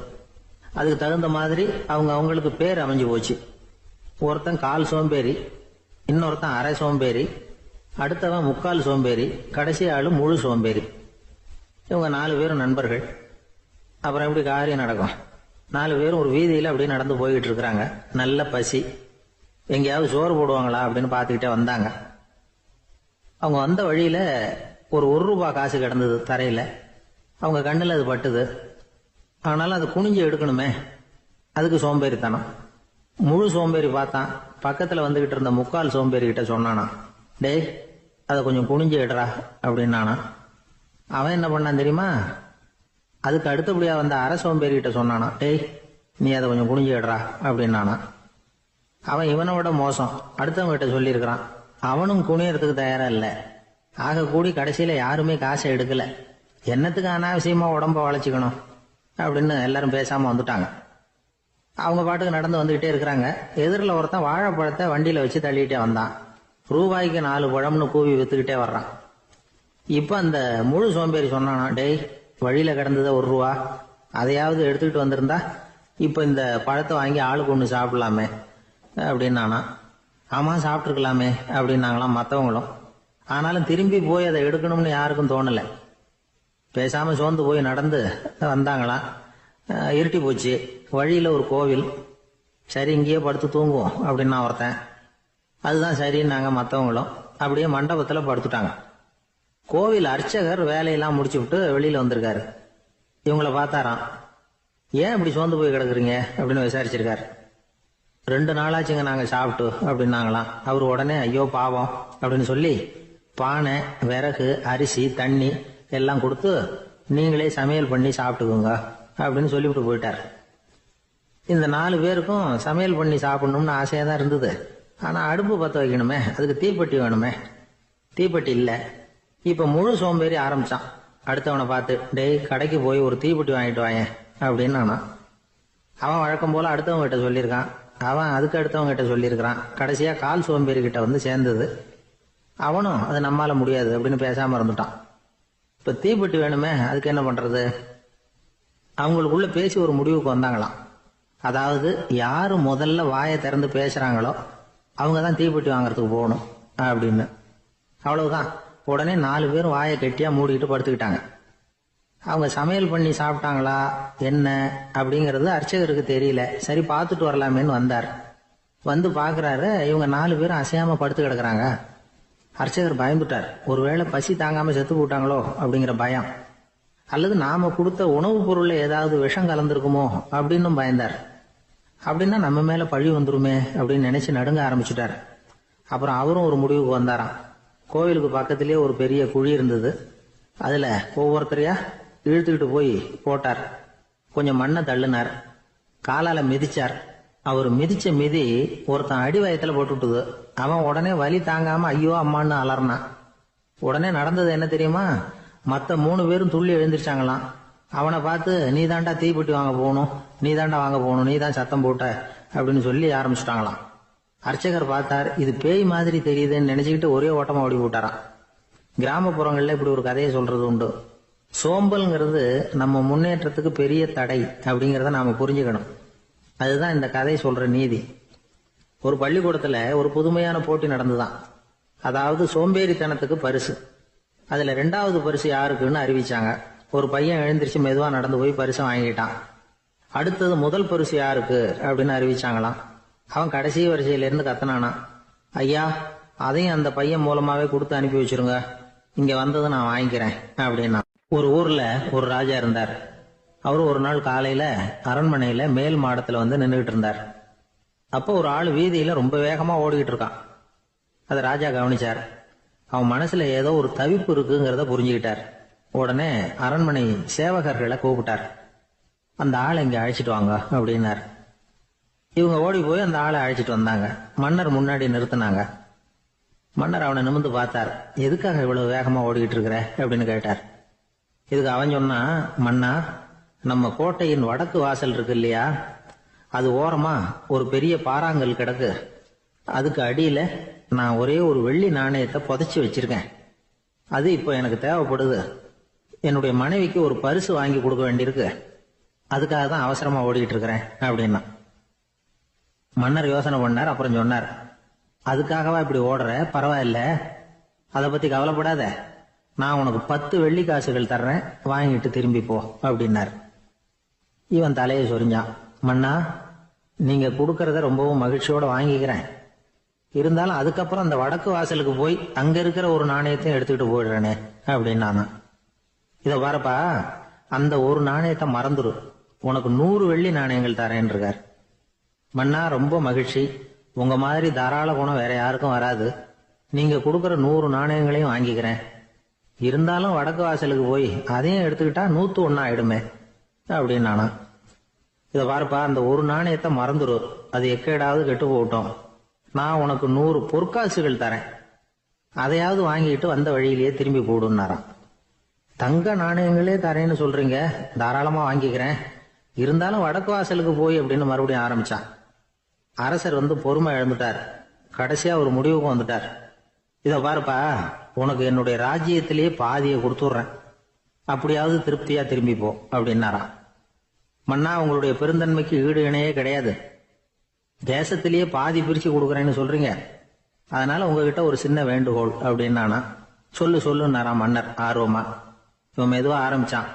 அதுக்கு தகுந்த மாதிரி அவங்களுக்கு பேர் அமைஞ்சு போச்சு. ஒருத்தன் கால் சோம்பேறி, இன்னொருத்தன் அரை சோம்பேறி, அடுத்தவன் முக்கால் சோம்பேறி, கடைசி ஆளு முழு சோம்பேறி. இவங்க 4 பேரும் நண்பர்கள். அப்புறம் எப்படி காரியம் நடக்கும்? 4 பேரும் ஒரு வீதியில அப்படியே நடந்து போய்கிட்டு இருக்கிறாங்க. நல்ல பசி, எங்கேயாவது சோறு போடுவாங்களா அப்படின்னு பார்த்துக்கிட்டே வந்தாங்க. அவங்க வந்த வழியில ஒரு 1 ரூபாய் காசு கிடந்தது தரையில. அவங்க கண்ணுல அது பட்டுது. ஆனாலும் அது குனிஞ்சு எடுக்கணுமே, அதுக்கு சோம்பேறித்தனம். முழு சோம்பேறி பார்த்தான். பக்கத்துல வந்துகிட்டு இருந்த முக்கால் சோம்பேறி கிட்ட சொன்னானா, டேய் அதை கொஞ்சம் குனிஞ்சு எடுறா அப்படின்னானா. அவன் என்ன பண்ணான் தெரியுமா, அதுக்கு அடுத்தபடியா வந்த அரை சோம்பேறி கிட்ட சொன்னானா, டேய் நீ அதை கொஞ்சம் குனிஞ்சு எடுறா அப்படின்னானா. அவன் இவனை விட மோசம், அடுத்தவங்க கிட்ட சொல்லியிருக்கிறான். அவனும் குனியறதுக்கு தயாரா இல்லை. ஆக கூடி கடைசியில யாருமே காசை எடுக்கல. என்னத்துக்கு அனாவசியமா உடம்ப வளைச்சுக்கணும் அப்படின்னு எல்லாரும் பேசாம வந்துட்டாங்க. அவங்க பாட்டுக்கு நடந்து வந்துகிட்டே இருக்கிறாங்க. எதிரில் ஒருத்தன் வாழைப்பழத்தை வண்டியில வச்சு தள்ளிட்டே வந்தான். ரூபாய்க்கு 4 பழம்னு கூவி வித்துக்கிட்டே வர்றான். இப்ப அந்த முழு சோம்பேறி சொன்னானா, டேய் வழியில கிடந்தது 1 ரூபா, அதையாவது எடுத்துக்கிட்டு வந்திருந்தா இப்போ இந்த பழத்தை வாங்கி ஆளுக்கு ஒன்று சாப்பிடலாமே அப்படின்னானா. ஆமாம் சாப்பிட்ருக்கலாமே அப்படின்னாங்களாம் மற்றவங்களும். ஆனாலும் திரும்பி போய் அதை எடுக்கணும்னு யாருக்கும் தோணலை. பேசாமல் சோர்ந்து போய் நடந்து வந்தாங்களாம். இருட்டி போச்சு. வழியில் ஒரு கோவில். சரி இங்கேயே படுத்து தூங்குவோம் அப்படின்னா ஒருத்தன். அதுதான் சரின்னாங்க மற்றவங்களும். அப்படியே மண்டபத்தில் படுத்துட்டாங்க. கோவில் அர்ச்சகர் வேலையெல்லாம் முடிச்சு விட்டு வெளியில் வந்திருக்காரு. இவங்கள பார்த்தாராம். ஏன் இப்படி சோர்ந்து போய் கிடக்குறீங்க அப்படின்னு விசாரிச்சிருக்காரு. 2 நாளாச்சுங்க நாங்கள் சாப்பிட்டு அப்படின்னாங்களாம். அவர் உடனே ஐயோ பாவம் அப்படின்னு சொல்லி பானை, விறகு, அரிசி, தண்ணி எல்லாம் கொடுத்து நீங்களே சமையல் பண்ணி சாப்பிட்டுக்கோங்க அப்படின்னு சொல்லிவிட்டு போயிட்டார். இந்த 4 பேருக்கும் சமையல் பண்ணி சாப்பிடணும்னு ஆசையாக தான் இருந்தது. ஆனால் அடுப்பு பற்ற வைக்கணுமே, அதுக்கு தீப்பெட்டி வேணுமே. தீப்பெட்டி இல்லை. இப்போ முழு சோம்பேறி ஆரம்பிச்சான். அடுத்தவனை பார்த்து டேய் கடைக்கு போய் ஒரு தீப்பெட்டி வாங்கிட்டு வாயேன் அப்படின்னு நானா. அவன் வழக்கம் போல அடுத்தவங்க கிட்ட சொல்லியிருக்கான். அவன் அதுக்கு அடுத்தவங்க கிட்ட சொல்லியிருக்கிறான். கடைசியாக கால் சோம்பேறி கிட்ட வந்து சேர்ந்தது. அவனும் அது நம்மால முடியாது அப்படின்னு பேசாம இருந்துட்டான். இப்போ தீப்பெட்டி வேணுமே, அதுக்கு என்ன பண்றது? அவங்களுக்குள்ள பேசி ஒரு முடிவுக்கு வந்தாங்களாம். அதாவது யாரு முதல்ல வாயை திறந்து பேசுறாங்களோ அவங்க தான் தீப்பெட்டி வாங்கறதுக்கு போகணும் அப்படின்னு. அவ்வளவுதான். உடனே 4 பேரும் வாயை கெட்டியா மூடிக்கிட்டு படுத்துக்கிட்டாங்க. அவங்க சமையல் பண்ணி சாப்பிட்டாங்களா என்ன அப்படிங்கிறது அர்ச்சகருக்கு தெரியல. சரி பார்த்துட்டு வரலாமேன்னு வந்தார். வந்து பார்க்குறாரு, இவங்க 4 பேரும் அசையாம படுத்து கிடக்குறாங்க. அர்ச்சகர் பயந்துட்டார். ஒருவேளை பசி தாங்காம செத்து போட்டாங்களோ அப்படிங்கிற பயம், அல்லது நாம கொடுத்த உணவுப் பொருள்ல ஏதாவது விஷம் கலந்துருக்குமோ அப்படின்னு பயந்தார். அப்படின்னா நம்ம மேல பழி வந்துருமே அப்படின்னு நினைச்சு நடுங்க ஆரம்பிச்சுட்டார். அப்புறம் அவரும் ஒரு முடிவுக்கு வந்தாராம். கோவிலுக்கு பக்கத்திலேயே ஒரு பெரிய குழி இருந்தது. அதுல ஒவ்வொருத்தரையா இழுத்துக்கிட்டு போய் போட்டார். கொஞ்சம் மண்ணை தள்ளினார். காலால மிதிச்சார். அவர் மிதிச்ச மிதி ஒருத்தன் அடி வயத்துல போட்டுட்டுது. அவன் உடனே வலி தாங்காம ஐயோ அம்மான்னு அலறினான். உடனே நடந்தது என்ன தெரியுமா? மற்ற 3 பேரும் துள்ளி எழுந்திருச்சாங்களாம். அவனை பார்த்து நீ தாண்டா தீப்பெட்டி வாங்க போகணும், நீ தாண்டா வாங்க போகணும், நீ தான் சத்தம் போட்ட அப்படின்னு சொல்லி ஆரம்பிச்சுட்டாங்களாம். அர்ச்சகர் பார்த்தார். இது பேய் மாதிரி தெரியுதுன்னு நினைச்சுக்கிட்டு ஒரே ஓட்டமா ஓடி போட்டாராம். கிராமப்புறங்கள்ல இப்படி ஒரு கதையை சொல்றது உண்டு. சோம்பல்ங்கிறது நம்ம முன்னேற்றத்துக்கு பெரிய தடை அப்படிங்கிறத நாம புரிஞ்சுக்கணும். அதுதான் இந்த கதை சொல்ற நீதி. ஒரு பள்ளிக்கூடத்துல ஒரு புதுமையான போட்டி நடந்துதான். அதாவது சோம்பேறித்தனத்துக்கு பரிசு. அதுல 2வது பரிசு யாருக்குன்னு அறிவிச்சாங்க. ஒரு பையன் எழுந்திரிச்சு மெதுவா நடந்து போய் பரிசை வாங்கிட்டான். அடுத்தது முதல் பரிசு யாருக்கு அப்படின்னு அறிவிச்சாங்களாம். அவன் கடைசி வரிசையில இருந்து கத்தனானா, ஐயா அதையும் அந்த பையன் மூலமாவே கொடுத்து அனுப்பி வச்சிருங்க, இங்க வந்தது நான் வாங்கிக்கிறேன் அப்படின்னா. ஒரு ஊர்ல ஒரு ராஜா இருந்தார். அவரு ஒரு நாள் காலையில அரண்மனையில மேல் மாடத்துல வந்து நின்றுகிட்டு இருந்தார். அப்போ ஒரு ஆள் வீதியில ரொம்ப வேகமா ஓடிக்கிட்டு இருக்கான். அதை ராஜா கவனிச்சார். அவன் மனசுல ஏதோ ஒரு தவிப்பு இருக்குங்கிறத புரிஞ்சுக்கிட்டார். உடனே அரண்மனை சேவகர்களை கூப்பிட்டார். அந்த ஆளை இங்க அழைச்சிட்டு வாங்க அப்படின்னார். இவங்க ஓடி போய் அந்த ஆளை அழைச்சிட்டு வந்தாங்க. மன்னர் முன்னாடி நிறுத்தினாங்க. மன்னர் அவனை நிமிர்ந்து பார்த்தார். எதுக்காக இவ்வளவு வேகமா ஓடிக்கிட்டு இருக்கிற அப்படின்னு கேட்டார். இதுக்கு அவன் சொன்னா, மன்னா நம்ம கோட்டையின் வடக்கு வாசல் இருக்கு இல்லையா, அது ஓரமா ஒரு பெரிய பாறாங்கல் கிடக்கு. அதுக்கு அடியில நான் ஒரே ஒரு வெள்ளி நாணயத்தை புதைச்சி வச்சிருக்கேன். அது இப்போ எனக்கு தேவைப்படுது. என்னுடைய மனைவிக்கு ஒரு பரிசு வாங்கி கொடுக்க வேண்டியிருக்கு. அதுக்காக தான் அவசரமா ஓடிக்கிட்டு இருக்கிறேன் அப்படின்னா. மன்னர் யோசனை பண்ணார். அப்புறம் சொன்னார், அதுக்காகவா இப்படி ஓடுற? பரவாயில்ல, அதை பத்தி கவலைப்படாத. நான் உனக்கு 10 வெள்ளி காசுகள் தர்றேன், வாங்கிட்டு திரும்பி போ அப்படின்னார். இவன் தலையை சொரிஞ்சான். மன்னா நீங்க கொடுக்கறத ரொம்பவும் மகிழ்ச்சியோட வாங்கிக்கிறேன். இருந்தாலும் அதுக்கப்புறம் அந்த வடக்கு வாசலுக்கு போய் அங்க இருக்கிற ஒரு நாணயத்தையும் எடுத்துக்கிட்டு போயிடுறேனே அப்படின்னா. இத பாருப்பா, அந்த ஒரு நாணயத்தை மறந்துரு, உனக்கு 100 வெள்ளி நாணயங்கள் தரேன் இருக்கார். மன்னா ரொம்ப மகிழ்ச்சி, உங்க மாதிரி தாராள குணம் வேற யாருக்கும் வராது. நீங்க கொடுக்கற 100 நாணயங்களையும் வாங்கிக்கிறேன். இருந்தாலும் வடக்கு வாசலுக்கு போய் அதையும் எடுத்துக்கிட்டா 101 ஆயிடுமே அப்படின்னானா. இத பாருப்பா, அந்த ஒரு நாணயத்தை மறந்துரு, அது எக்கேடாவது கெட்டு போகட்டும். நான் உனக்கு 100 பொற்காசுகள் தரேன், அதையாவது வாங்கிட்டு வந்த வழியிலேயே திரும்பி போடுன்னாராம். தங்க நாணயங்களே தரேன்னு சொல்றீங்க, தாராளமா வாங்கிக்கிறேன். இருந்தாலும் வடக்கு வாசலுக்கு போய் அப்படின்னு மறுபடியும் ஆரம்பிச்சான். அரசர் வந்து பொறுமை இழந்துட்டார். கடைசியா ஒரு முடிவுக்கு வந்துட்டார். இத பாருப்பா, உனக்கு என்னுடைய ராஜ்யத்திலேயே பாதியை கொடுத்துடுறேன், அப்படியாவது திருப்தியா திரும்பி போ அப்படின்னாராம். மன்னா, உங்களுடைய பெருந்தன்மைக்கு ஈடு இணையே கிடையாது. தேசத்திலேயே பாதி பிரிச்சு கொடுக்குறேன்னு சொல்றீங்க, அதனால உங்ககிட்ட ஒரு சின்ன வேண்டுகோள் அப்படின்னானா. சொல்லுன்னாராம் மன்னர் ஆர்வமா. இவன் மெதுவா ஆரம்பிச்சான்.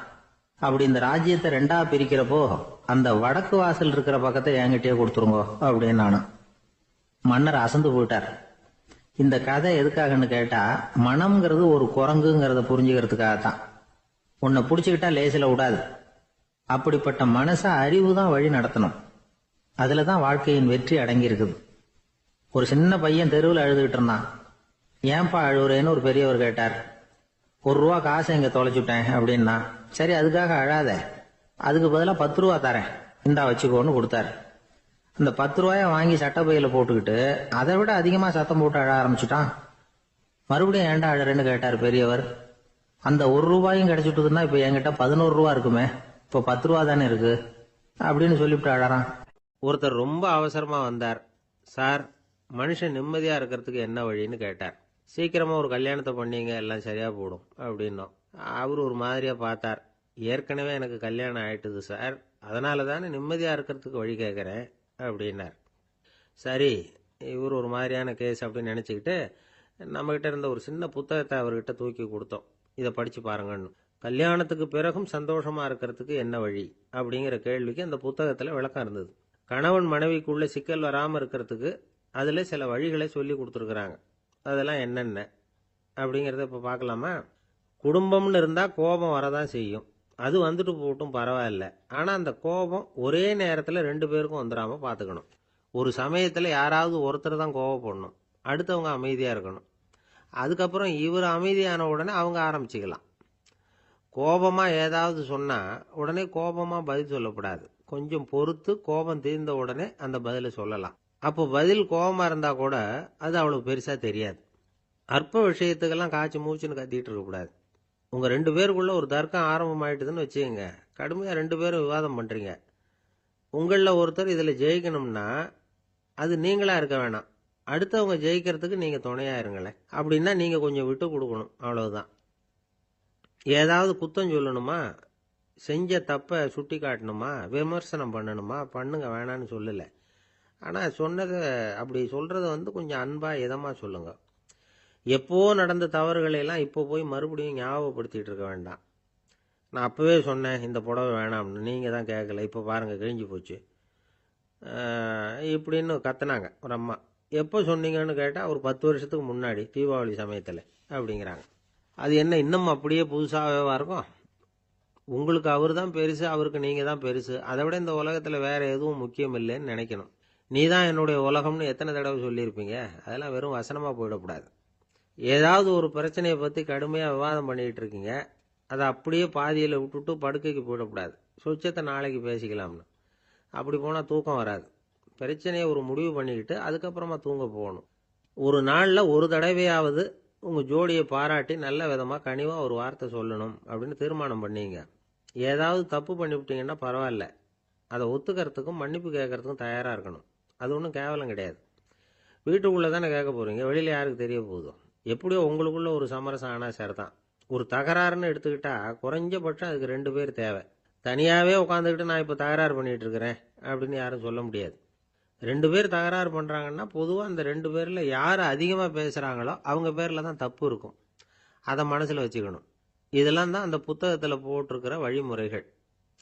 அப்படி இந்த ராஜ்யத்தை ரெண்டா பிரிக்கிறப்போ அந்த வடக்கு வாசல் இருக்கிற பக்கத்தை என்கிட்டயே கொடுத்துருங்கோ அப்படின்னானா. மன்னர் அசந்து போயிட்டார். இந்த கதை எதுக்காகன்னு கேட்டா, மனம்ங்கிறது ஒரு குரங்குங்கிறத புரிஞ்சுக்கிறதுக்காகத்தான். உன்னை புடிச்சுக்கிட்டா லேசில விடாது. அப்படிப்பட்ட மனச அறிவு தான் வழி நடத்தணும். அதுலதான் வாழ்க்கையின் வெற்றி அடங்கி இருக்குது. ஒரு சின்ன பையன் தெருவில் அழுதுகிட்டு இருந்தான். ஏன்பா அழுவுறேன்னு ஒரு பெரியவர் கேட்டார். ₹1 காசை இங்க தொலைச்சுட்டேன் அப்படின்னா. சரி, அதுக்காக அழாத, அதுக்கு பதிலா 10 ரூபா தரேன், இந்தா வச்சுக்கோன்னு கொடுத்தாரு. அந்த 10 ரூபாய வாங்கி சட்டப்பையில போட்டுக்கிட்டு அதை விட அதிகமா சத்தம் போட்டு அழ ஆரம்பிச்சுட்டான். மறுபடியும் ஏன்டா அழறேன்னு கேட்டார் பெரியவர். அந்த ₹1 கிடைச்சிட்டுதுன்னா இப்ப என்கிட்ட 11 ரூபா இருக்குமே, இப்போ 10 ரூபா தானே இருக்கு அப்படின்னு சொல்லிவிட்டு அழறான். ஒருத்தர் ரொம்ப அவசரமா வந்தார். சார், மனுஷன் நிம்மதியா இருக்கிறதுக்கு என்ன வழின்னு கேட்டார். சீக்கிரமா ஒரு கல்யாணத்தை பண்ணீங்க, எல்லாம் சரியா போடும் அப்படின்னோம். அவர் ஒரு மாதிரியா பார்த்தார். ஏற்கனவே எனக்கு கல்யாணம் ஆயிட்டுது சார், அதனால தானே நிம்மதியா இருக்கிறதுக்கு வழி கேட்கறேன் அப்படின்னார். சரி, இவர் ஒரு மாதிரியான கேஸ் அப்படின்னு நினைச்சுக்கிட்டு நம்மகிட்ட இருந்த ஒரு சின்ன புத்தகத்தை அவர்கிட்ட தூக்கி கொடுத்தோம். இதை படிச்சு பாருங்கன்னு. கல்யாணத்துக்கு பிறகும் சந்தோஷமா இருக்கிறதுக்கு என்ன வழி அப்படிங்கிற கேள்விக்கு அந்த புத்தகத்துல விளக்கம் இருந்தது. கணவன் மனைவிக்குள்ள சிக்கல் வராம இருக்கிறதுக்கு அதுல சில வழிகளை சொல்லி கொடுத்துருக்குறாங்க. அதெல்லாம் என்னென்ன அப்படிங்கிறத இப்ப பார்க்கலாமா? குடும்பம்னு இருந்தா கோபம் வரதான் செய்யும். அது வந்துட்டு போட்டும் பரவாயில்ல. ஆனா அந்த கோபம் ஒரே நேரத்துல 2 பேருக்கும் வந்துடாம பாத்துக்கணும். ஒரு சமயத்துல யாராவது ஒருத்தர் தான் கோபப்படணும், அடுத்தவங்க அமைதியா இருக்கணும். அதுக்கப்புறம் இவர் அமைதியான உடனே அவங்க ஆரம்பிச்சுக்கலாம். கோபமா ஏதாவது சொன்னா உடனே கோபமா பதில் சொல்லக்கூடாது. கொஞ்சம் பொறுத்து கோபம் தீர்ந்த உடனே அந்த பதில சொல்லலாம். அப்போ பதில் கோபமா இருந்தா கூட அது அவ்வளவு பெருசா தெரியாது. அற்ப விஷயத்துக்கெல்லாம் காய்ச்சி மூச்சுன்னு கத்திட்டு இருக்க கூடாது. உங்க 2 பேருக்குள்ள ஒரு தர்க்கம் ஆரம்பம் ஆயிட்டுதுன்னு வச்சுக்கோங்க. கடுமையா 2 பேரும் விவாதம் பண்றீங்க. உங்கள ஒருத்தர் இதுல ஜெயிக்கணும்னா அது நீங்களா இருக்க வேணாம், அடுத்தவங்க ஜெயிக்கிறதுக்கு நீங்க துணையா இருங்களேன். அப்படின்னா நீங்க கொஞ்சம் விட்டு கொடுக்கணும், அவ்வளவுதான். ஏதாவது குத்தம் சொல்லணுமா, செஞ்ச தப்ப சுட்டி காட்டணுமா, விமர்சனம் பண்ணணுமா, பண்ணுங்க, வேணான்னு சொல்லல. ஆனா சொன்னதை அப்படி சொல்றத கொஞ்சம் அன்பா இதமா சொல்லுங்க. எப்போ நடந்த தவறுகளை எல்லாம் இப்போ போய் மறுபடியும் ஞாபகப்படுத்திட்டு இருக்க வேண்டாம். நான் அப்பவே சொன்னேன் இந்த புடவை வேணாம்னு, நீங்க தான் கேட்கல, இப்போ பாருங்க கிழிஞ்சு போச்சு இப்படின்னு கத்துனாங்க ஒரு அம்மா. எப்போ சொன்னீங்கன்னு கேட்டா ஒரு 10 வருஷத்துக்கு முன்னாடி தீபாவளி சமயத்துல அப்படிங்கிறாங்க. அது என்ன இன்னும் அப்படியே புதுசாகவே இருக்கும்? உங்களுக்கு அவர் தான் பெருசு, அவருக்கு நீங்க தான் பெருசு. அதை விட இந்த உலகத்துல வேற எதுவும் முக்கியம் இல்லைன்னு நினைக்கணும். நீ தான் என்னுடைய உலகம்னு எத்தனை தடவை சொல்லியிருப்பீங்க? அதெல்லாம் வெறும் வசனமா போயிடக்கூடாது. ஏதாவது ஒரு பிரச்சனையை பத்தி கடுமையா விவாதம் பண்ணிட்டு இருக்கீங்க, அதை அப்படியே பாதியில விட்டுட்டு படுக்கைக்கு போயிடக்கூடாது. சொச்சத்தை நாளைக்கு பேசிக்கலாம்னு. அப்படி போனா தூக்கம் வராது. பிரச்சனையை ஒரு முடிவு பண்ணிக்கிட்டு அதுக்கப்புறமா தூங்க போகணும். ஒரு நாள்ல ஒரு தடவையாவது உங்க ஜோடியை பாராட்டி நல்ல விதமா கனிவா ஒரு வார்த்தை சொல்லணும் அப்படின்னு தீர்மானம் பண்ணீங்க. ஏதாவது தப்பு பண்ணிவிட்டீங்கன்னா பரவாயில்ல, அதை ஒத்துக்கிறதுக்கும் மன்னிப்பு கேட்கறதுக்கும் தயாரா இருக்கணும். அது ஒன்றும் கேவலம் கிடையாது. வீட்டுக்குள்ள தானே கேட்க போறீங்க, வெளியில யாருக்கு தெரிய போகுதோ? எப்படியோ உங்களுக்குள்ள ஒரு சமரசம் ஆனா சரிதான். ஒரு தகராறுன்னு எடுத்துக்கிட்டா குறைஞ்சபட்சம் அதுக்கு 2 பேர் தேவை. தனியாவே உட்காந்துக்கிட்டு நான் இப்ப தகராறு பண்ணிட்டு இருக்கிறேன் அப்படின்னு யாரும் சொல்ல முடியாது. 2 பேர் தகராறு பண்றாங்கன்னா பொதுவா அந்த 2 பேர்ல யாரு அதிகமா பேசுறாங்களோ அவங்க பேர்ல தான் தப்பு இருக்கும். அதை மனசுல வச்சுக்கணும். இதெல்லாம் தான் அந்த புத்தகத்துல போட்டிருக்கிற வழிமுறைகள்.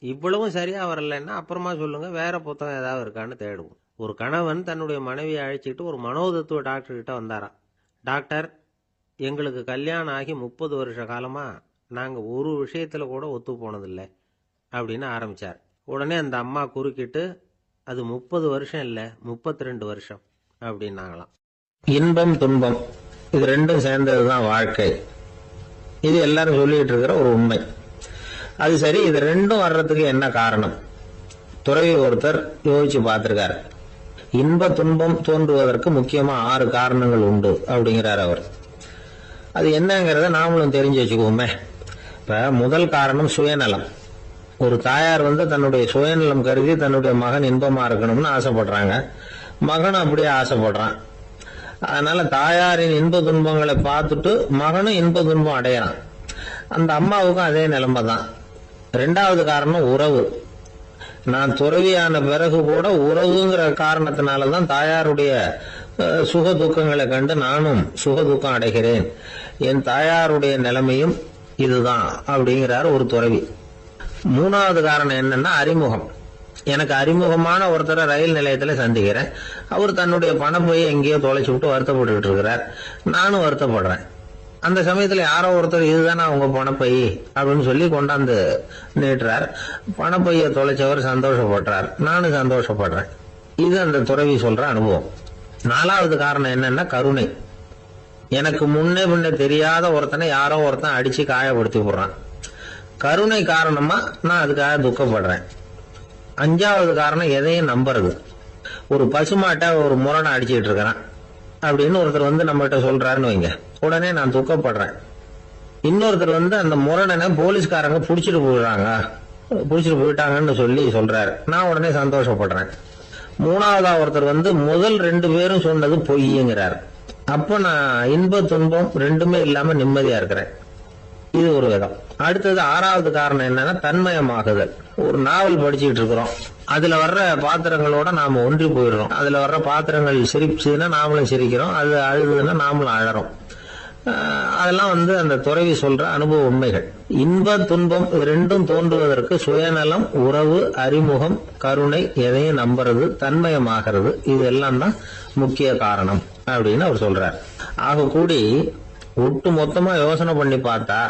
இவ்வளவும் சரியா வரலன்னா அப்புறமா சொல்லுங்க, வேற புத்தகம் ஏதாவது இருக்கான்னு தேடுவோம். ஒரு கணவன் தன்னுடைய மனைவியை அழைச்சிட்டு ஒரு மனோதத்துவ டாக்டர் கிட்ட வந்தாராம். டாக்டர், எங்களுக்கு கல்யாணம் ஆகி 30 வருஷ காலமா நாங்க ஒரு விஷயத்துல கூட ஒத்து போனதில்லை அப்படின்னு ஆரம்பிச்சார். உடனே அந்த அம்மா குறுக்கிட்டு, அது 30 வருஷம் இல்ல 32 வருஷம் அப்படின்னாங்களாம். இன்பம் துன்பம் இது ரெண்டும் சேர்ந்ததுதான் வாழ்க்கை. இது எல்லாரும் சொல்லிட்டு இருக்கிற ஒரு உண்மை. அது சரி, இது ரெண்டும் வர்றதுக்கு என்ன காரணம்? துறவி ஒருத்தர் யோசிச்சு பார்த்திருக்காரு. இன்ப துன்பம் தோன்றுவதற்கு முக்கியமா 6 காரணங்கள் உண்டு அப்படிங்கிறார் அவர். அது என்னங்கிறத நாமளும் தெரிஞ்சு வச்சுக்குவோமே. இப்ப முதல் காரணம் சுயநலம். ஒரு தாயார் தன்னுடைய சுயநலம் கருதி தன்னுடைய மகன் இன்பமா இருக்கணும்னு ஆசைப்படுறாங்க. மகனும் அப்படியே ஆசைப்படுறான். அதனால தாயாரின் இன்ப துன்பங்களை பார்த்துட்டு மகனும் இன்ப துன்பம் அடையறான். அந்த அம்மாவுக்கும் அதே நிலைமை தான். 2வது காரணம் உறவு. நான் துறவியான பிறகு கூட உறவுங்கிற காரணத்தினாலதான் தாயாருடைய சுக துக்கங்களை கண்டு நானும் சுக துக்கம் அடைகிறேன். என் தாயாருடைய நிலைமையும் இதுதான் அப்படிங்கிறார் ஒரு துறவி. மூணாவது காரணம் என்னன்னா அறிமுகம். எனக்கு அறிமுகமான ஒருத்தரை ரயில் நிலையத்துல சந்திக்கிறேன். அவர் தன்னுடைய பணப்பையை எங்கேயோ தொலைச்சு விட்டு வருத்தப்பட்டு இருக்கிறார். நானும் வருத்தப்படுறேன். அந்த சமயத்துல யாரோ ஒருத்தர் இதுதானே அவங்க பணப்பை அப்படின்னு சொல்லி கொண்டாந்து நீட்டுறார். பணப்பைய தொலைச்சவர் சந்தோஷப்படுறார், நானும் சந்தோஷப்படுறேன். இது அந்த துறவி சொல்ற அனுபவம். நாலாவது காரணம் என்னன்னா கருணை. எனக்கு முன்னே பின்ன தெரியாத ஒருத்தனை யாரோ ஒருத்தன் அடிச்சு காயப்படுத்தி போடுறான். கருணை காரணமா நான் அதுக்காக துக்கப்படுறேன். அஞ்சாவது காரணம் எதையும் நம்புறது. ஒரு பசுமாட்டை ஒரு முரணை அடிச்சுட்டு இருக்கிறான் அப்படின்னு ஒருத்தர் வந்து நம்மகிட்ட சொல்றாருன்னு வைங்க, உடனே நான் துக்கப்படுறேன். இன்னொருத்தர் வந்து அந்த முரணனை போலீஸ்காரங்க புடிச்சிட்டு போயிட்டாங்கன்னு சொல்லி சொல்றாரு, நான் உடனே சந்தோஷப்படுறேன். மூணாவதா ஒருத்தர் வந்து முதல் 2 பேரும் சொன்னது பொய்யுங்கிறார். அப்ப நான் இன்ப துன்பம் ரெண்டுமே இல்லாம நிம்மதியா இருக்கிறேன். இது ஒரு விதம். அடுத்தது 6வது காரணம் என்னன்னா தன்மயமாகுதல். ஒரு நாவல் படிச்சுட்டு இருக்கிறோம், அதுல வர்ற பாத்திரங்களோட நாம ஒன்றி போயிடுறோம். அதுல வர்ற பாத்திரங்கள் சிரிச்சுதுன்னா நாமளும் சிரிக்கிறோம், அது அழுதுன்னா நாமளும் அழறோம். அதெல்லாம் வந்து அந்த துறவி சொல்ற அனுபவ உண்மைகள். இன்ப துன்பம் ரெண்டும் தோன்றுவதற்கு சுயநலம், உறவு, அறிமுகம், கருணை, எதையும் நம்புறது, தன்மயமாகிறது, இது எல்லாம் தான் முக்கிய காரணம் அப்படின்னு அவர் சொல்றார். ஆக கூடி ஒட்டு மொத்தமா யோசனை பண்ணி பார்த்தா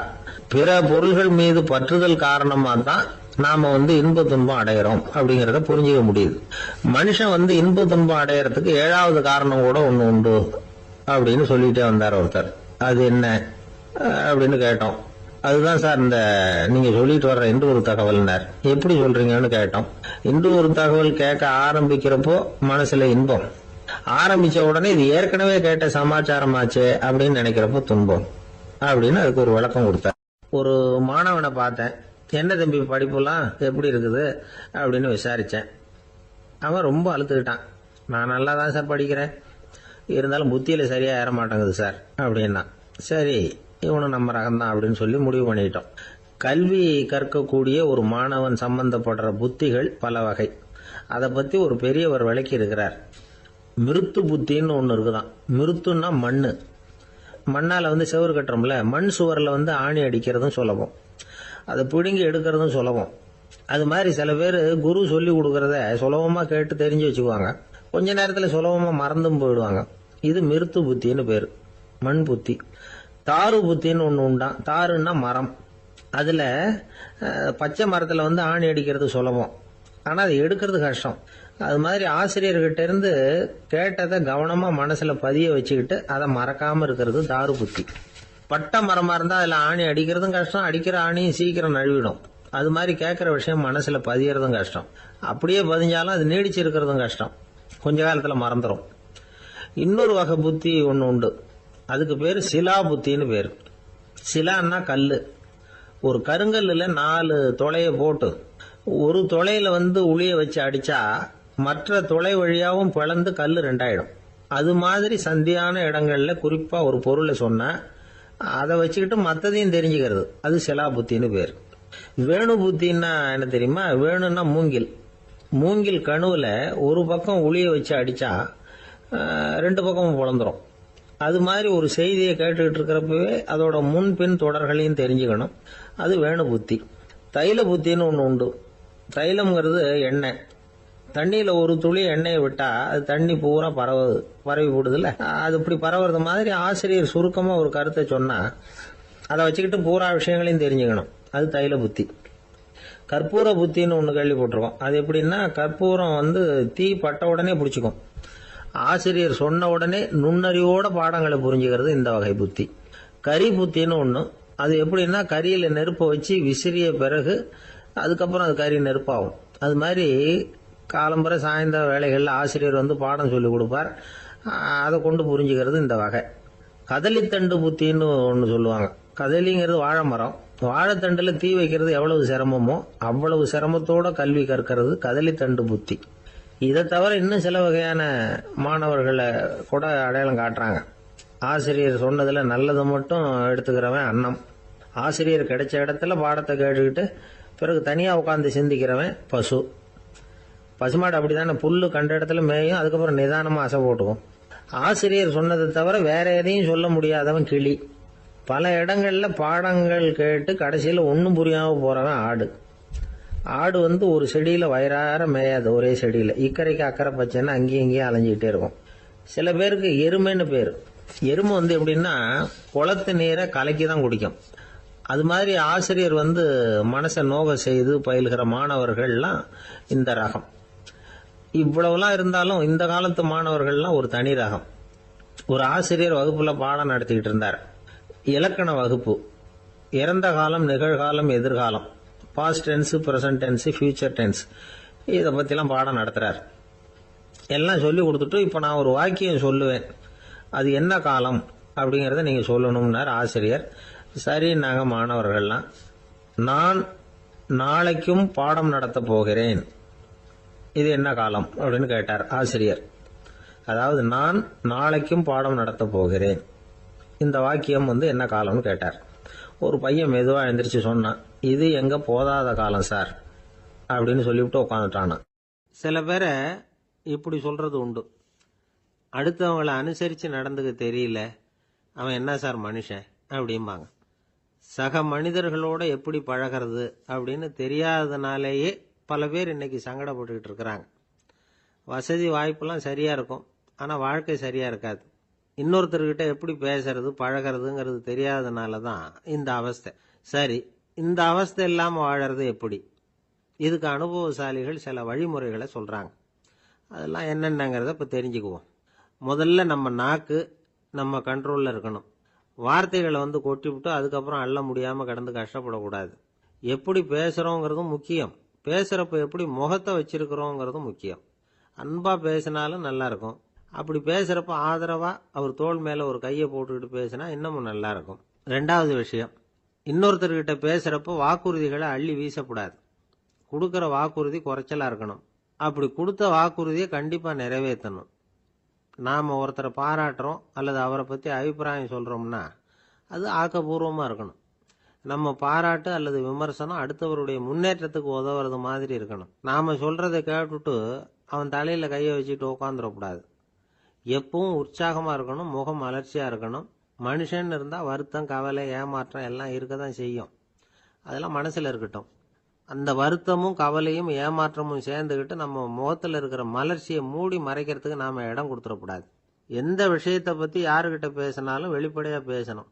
பிற பொருள்கள் மீது பற்றுதல் காரணமா தான் நாம வந்து இன்ப துன்பம் அடையிறோம் அப்படிங்கறத புரிஞ்சுக்க முடியுது. மனுஷன் வந்து இன்ப துன்பம் அடையறதுக்கு 7வது காரணம் கூட ஒண்ணு உண்டு அப்படின்னு சொல்லிட்டே வந்தார் ஒருத்தர். அது என்ன அப்படின்னு கேட்டோம். அதுதான் சார் இந்த நீங்க சொல்லிட்டு வர்ற இன்று ஒரு தகவல்னார். எப்படி சொல்றீங்கன்னு கேட்டோம். இன்று ஒரு தகவல் கேட்க ஆரம்பிக்கிறப்போ மனசுல இன்பம், ஆரம்பிச்ச உடனே இது ஏற்கனவே கேட்ட சமாச்சாரமாச்சே அப்படின்னு நினைக்கிறப்போ துன்பம் அப்படின்னு அதுக்கு ஒரு விளக்கம் கொடுத்தார். ஒரு மாணவனை பார்த்தேன். என்ன தம்பி படிப்புலாம் எப்படி இருக்குது அப்படின்னு விசாரிச்சேன். அவன் ரொம்ப அழுத்துக்கிட்டான். நான் நல்லா தான் சார் படிக்கிறேன், இருந்தாலும் புத்தியில சரியா ஏற மாட்டேங்குது சார் அப்படின்னா. சரி, இவனும் நம்ம ரகம்தான் அப்படின்னு சொல்லி முடிவு பண்ணிட்டோம். கல்வி கற்கக்கூடிய ஒரு மாணவன் சம்பந்தப்படுற புத்திகள் பல வகை. அதை பத்தி ஒரு பெரியவர் விளக்கி இருக்கிறார். மிருத்து புத்தின்னு ஒண்ணு இருக்குதான். மிருத்துன்னா மண்ணு. மண்ணால வந்து செவுறு கட்டுறோம்ல, மண் சுவரில் வந்து ஆணி அடிக்கிறதும் சுலபம், அதை பிடுங்கி எடுக்கிறதும் சுலபம். அது மாதிரி சில பேர் குரு சொல்லி கொடுக்கறத சுலபமா கேட்டு தெரிஞ்சு வச்சுக்குவாங்க, கொஞ்ச நேரத்துல சுலபமா மறந்தும் போயிடுவாங்க. இது மிருத்து புத்தின்னு பேரு, மண் புத்தி. தாரு புத்தின்னு ஒண்ணு உண்டான். தாருன்னா மரம். அதுல பச்சை மரத்துல வந்து ஆணி அடிக்கிறது சுலபம், ஆனா அதை எடுக்கிறது கஷ்டம். அது மாதிரி ஆசிரியர்கிட்ட இருந்து கேட்டதை கவனமா மனசுல பதிய வச்சுக்கிட்டு அதை மறக்காம இருக்கிறது தாரு புத்தி. பட்ட மரமா இருந்தா அதுல ஆணி அடிக்கிறதும் கஷ்டம், அடிக்கிற ஆணியும் சீக்கிரம் நழுவிடும். அது மாதிரி கேட்கிற விஷயம் மனசுல பதியறதும் கஷ்டம். அப்படியே பதிஞ்சாலும் அது நீடிச்சு இருக்கிறதும் கஷ்டம், கொஞ்ச காலத்துல மறந்துடும். இன்னொரு வகை புத்தி ஒண்ணு உண்டு, அதுக்கு பேரு சிலா புத்தின்னு பேரு. சிலான்னா கல்லு. ஒரு கருங்கல்லுல 4 துளைய போட்டு ஒரு துளையில வந்து உளிய வச்சு அடிச்சா மற்ற துளை வழியாவும் பிளந்து கல்லு 2ஆயிடும். அது மாதிரி சந்தியான இடங்கள்ல குறிப்பா ஒரு பொருளை சொன்னா அதை வச்சுக்கிட்டு மற்றதையும் தெரிஞ்சுக்கிறது, அது சிலா புத்தின்னு பேர். வேணு புத்தின்னா என்ன தெரியுமா? வேணுன்னா மூங்கில். மூங்கில் கணுவுல ஒரு பக்கம் உளிய வச்சு அடிச்சா 2 பக்கமும் பிளந்துரும். அது மாதிரி ஒரு செய்தியை கேட்டுக்கிட்டு இருக்கிறப்பவே அதோட முன்பின் தொடர்களையும் தெரிஞ்சுக்கணும், அது வேணு புத்தி. தைல புத்தின்னு ஒண்ணு உண்டு. தைலம்ங்கிறது எண்ணெய். தண்ணியில ஒரு துளி எண்ணெயை விட்டா அது தண்ணி பூரா பரவி போடுதுல்ல, அது இப்படி பரவுறது மாதிரி ஆசிரியர் சுருக்கமா ஒரு கருத்தை சொன்னா அதை வச்சுக்கிட்டு பூரா விஷயங்களையும் தெரிஞ்சுக்கணும், அது தைல புத்தி. கற்பூர புத்தின்னு ஒண்ணு கேள்விப்பட்டிருக்கோம். அது எப்படின்னா, கற்பூரம் வந்து தீ பட்ட உடனே பிடிச்சிக்கும். ஆசிரியர் சொன்ன உடனே நுண்ணறிவோட பாடங்களை புரிஞ்சுக்கிறது இந்த வகை புத்தி. கரி புத்தின்னு ஒண்ணு. அது எப்படின்னா, கரியில நெருப்பை வச்சு விசிறிய பிறகு அதுக்கப்புறம் அது கறி நெருப்பாகும். அது மாதிரி காலம்பரை சாயந்தர வேலைகள்ல ஆசிரியர் வந்து பாடம் சொல்லி கொடுப்பார், அதை கொண்டு புரிஞ்சுக்கிறது இந்த வகை. கதலித்தண்டு புத்தின்னு ஒன்று சொல்லுவாங்க. கதலிங்கிறது வாழை மரம். வாழைத்தண்டுல தீ வைக்கிறது எவ்வளவு சிரமமோ அவ்வளவு சிரமத்தோட கல்வி கற்கிறது கதலித்தண்டு புத்தி. இதை தவிர இன்னும் சில வகையான மாணவர்களை கூட அடையாளம் காட்டுறாங்க. ஆசிரியர் சொன்னதுல நல்லதை மட்டும் எடுத்துக்கிறவன் அன்னம். ஆசிரியர் கிடைச்ச இடத்துல பாடத்தை கேட்டுக்கிட்டு பிறகு தனியா உட்காந்து சிந்திக்கிறவன் பசு. பசுமாடு அப்படித்தானே, புல்லு கண்ட இடத்துல மேயும், அதுக்கப்புறம் நிதானமா அசை போட்டுக்கும். ஆசிரியர் சொன்னதை தவிர வேற எதையும் சொல்ல முடியாதவன் கிளி. பல இடங்கள்ல பாடங்கள் கேட்டு கடைசியில் ஒன்றும் புரியாம போறவன் ஆடு. ஆடு ஒரு செடியில வயிறார மேயாது, ஒரே செடியில இக்கரைக்கு அக்கறை பச்சைன்னா அங்கேயும் இங்கேயும் அலைஞ்சிக்கிட்டே இருக்கும். சில பேருக்கு எருமைன்னு பேரு. எருமை எப்படின்னா குளத்து நீரை கலக்கி தான் குடிக்கும். அது மாதிரி ஆசிரியர் மனசை நோக செய்து பயில்கிற மாணவர்கள்லாம் இந்த ரகம். இவ்வளவுலாம் இருந்தாலும் இந்த காலத்து மாணவர்கள்லாம் ஒரு தனி ரகம். ஒரு ஆசிரியர் வகுப்புல பாடம் நடத்திக்கிட்டு இருந்தார். இலக்கண வகுப்பு. இறந்த காலம், நிகழ்காலம், எதிர்காலம், past tense, present tense, future tense, இதை பத்திலாம் பாடம் நடத்துறார். எல்லாம் சொல்லி கொடுத்துட்டு இப்ப நான் ஒரு வாக்கியம் சொல்லுவேன், அது என்ன காலம் அப்படிங்கறத நீங்க சொல்லணும்னார் ஆசிரியர். சரி, நாங்க மாணவர்கள்லாம், நான் நாளைக்கும் பாடம் நடத்த போகிறேன், இது என்ன காலம் அப்படின்னு கேட்டார் ஆசிரியர். அதாவது நான் நாளைக்கும் பாடம் நடத்த போகிறேன், இந்த வாக்கியம் என்ன காலம்னு கேட்டார். ஒரு பையன் மெதுவா எந்திரிச்சு சொன்னான், இது எங்க போதாத காலம் சார் அப்படின்னு சொல்லிவிட்டு உட்காந்துட்டானா. சில பேரை இப்படி சொல்றது உண்டு. அடுத்தவங்களை அனுசரிச்சு நடந்துக்க தெரியல, அவன் என்ன சார் மனுஷன் அப்படிம்பாங்க. சக மனிதர்களோட எப்படி பழகிறது அப்படின்னு தெரியாததுனாலேயே பல பேர் இன்னைக்கு சங்கடப்பட்டுக்கிட்டு இருக்கிறாங்க. வசதி வாய்ப்பெல்லாம் சரியா இருக்கும், ஆனா வாழ்க்கை சரியா இருக்காது. இன்னொருத்தர்கிட்ட எப்படி பேசுறது பழகிறதுங்கிறது தெரியாததுனால தான் இந்த அவஸ்தை. சரி, இந்த அவஸ்தை இல்லாம வாழறது எப்படி? இதுக்கு அனுபவசாலிகள் சில வழிமுறைகளை சொல்றாங்க. அதெல்லாம் என்னென்னங்கிறத இப்ப தெரிஞ்சுக்குவோம். முதல்ல நம்ம நாக்கு நம்ம கண்ட்ரோல்ல இருக்கணும். வார்த்தைகளை கொட்டிவிட்டு அதுக்கப்புறம் அள்ள முடியாம கடந்து கஷ்டப்படக்கூடாது. எப்படி பேசுறோங்கிறதும் முக்கியம், பேசுறப்ப எப்படி முகத்தை வச்சிருக்கிறோங்கிறதும் முக்கியம். அன்பா பேசினாலும் நல்லா இருக்கும். அப்படி பேசுறப்ப ஆதரவா அவர் தோள் மேல ஒரு கையை போட்டுக்கிட்டு பேசினா இன்னமும் நல்லா இருக்கும். ரெண்டாவது விஷயம், இன்னொருத்தர்கிட்ட பேசுறப்ப வாக்குறுதிகளை அள்ளி வீசக்கூடாது. கொடுக்கற வாக்குறுதி குறைச்சலா இருக்கணும். அப்படி கொடுத்த வாக்குறுதியை கண்டிப்பா நிறைவேற்றணும். நாம ஒருத்தரை பாராட்டுறோம் அல்லது அவரை பத்தி அபிப்பிராயம் சொல்றோம்னா அது ஆக்கப்பூர்வமா இருக்கணும். நம்ம பாராட்டு அல்லது விமர்சனம் அடுத்தவருடைய முன்னேற்றத்துக்கு உதவுறது மாதிரி இருக்கணும். நாம சொல்றதை கேட்டுட்டு அவன் தலையில கையை வச்சுட்டு உட்காந்துடக்கூடாது. எப்பவும் உற்சாகமா இருக்கணும், முகம் அலர்ச்சியா இருக்கணும். மனுஷன் இருந்தா வருத்தம், கவலை, ஏமாற்றம் எல்லாம் இருக்கதான் செய்யும். அதெல்லாம் மனசுல இருக்கட்டும். அந்த வருத்தமும் கவலையும் ஏமாற்றமும் சேர்ந்துகிட்டு நம்ம முகத்துல இருக்கிற மலர்ச்சியை மூடி மறைக்கிறதுக்கு நாம இடம் கொடுத்துடக்கூடாது. எந்த விஷயத்தை பத்தி யாருகிட்ட பேசினாலும் வெளிப்படையா பேசணும்,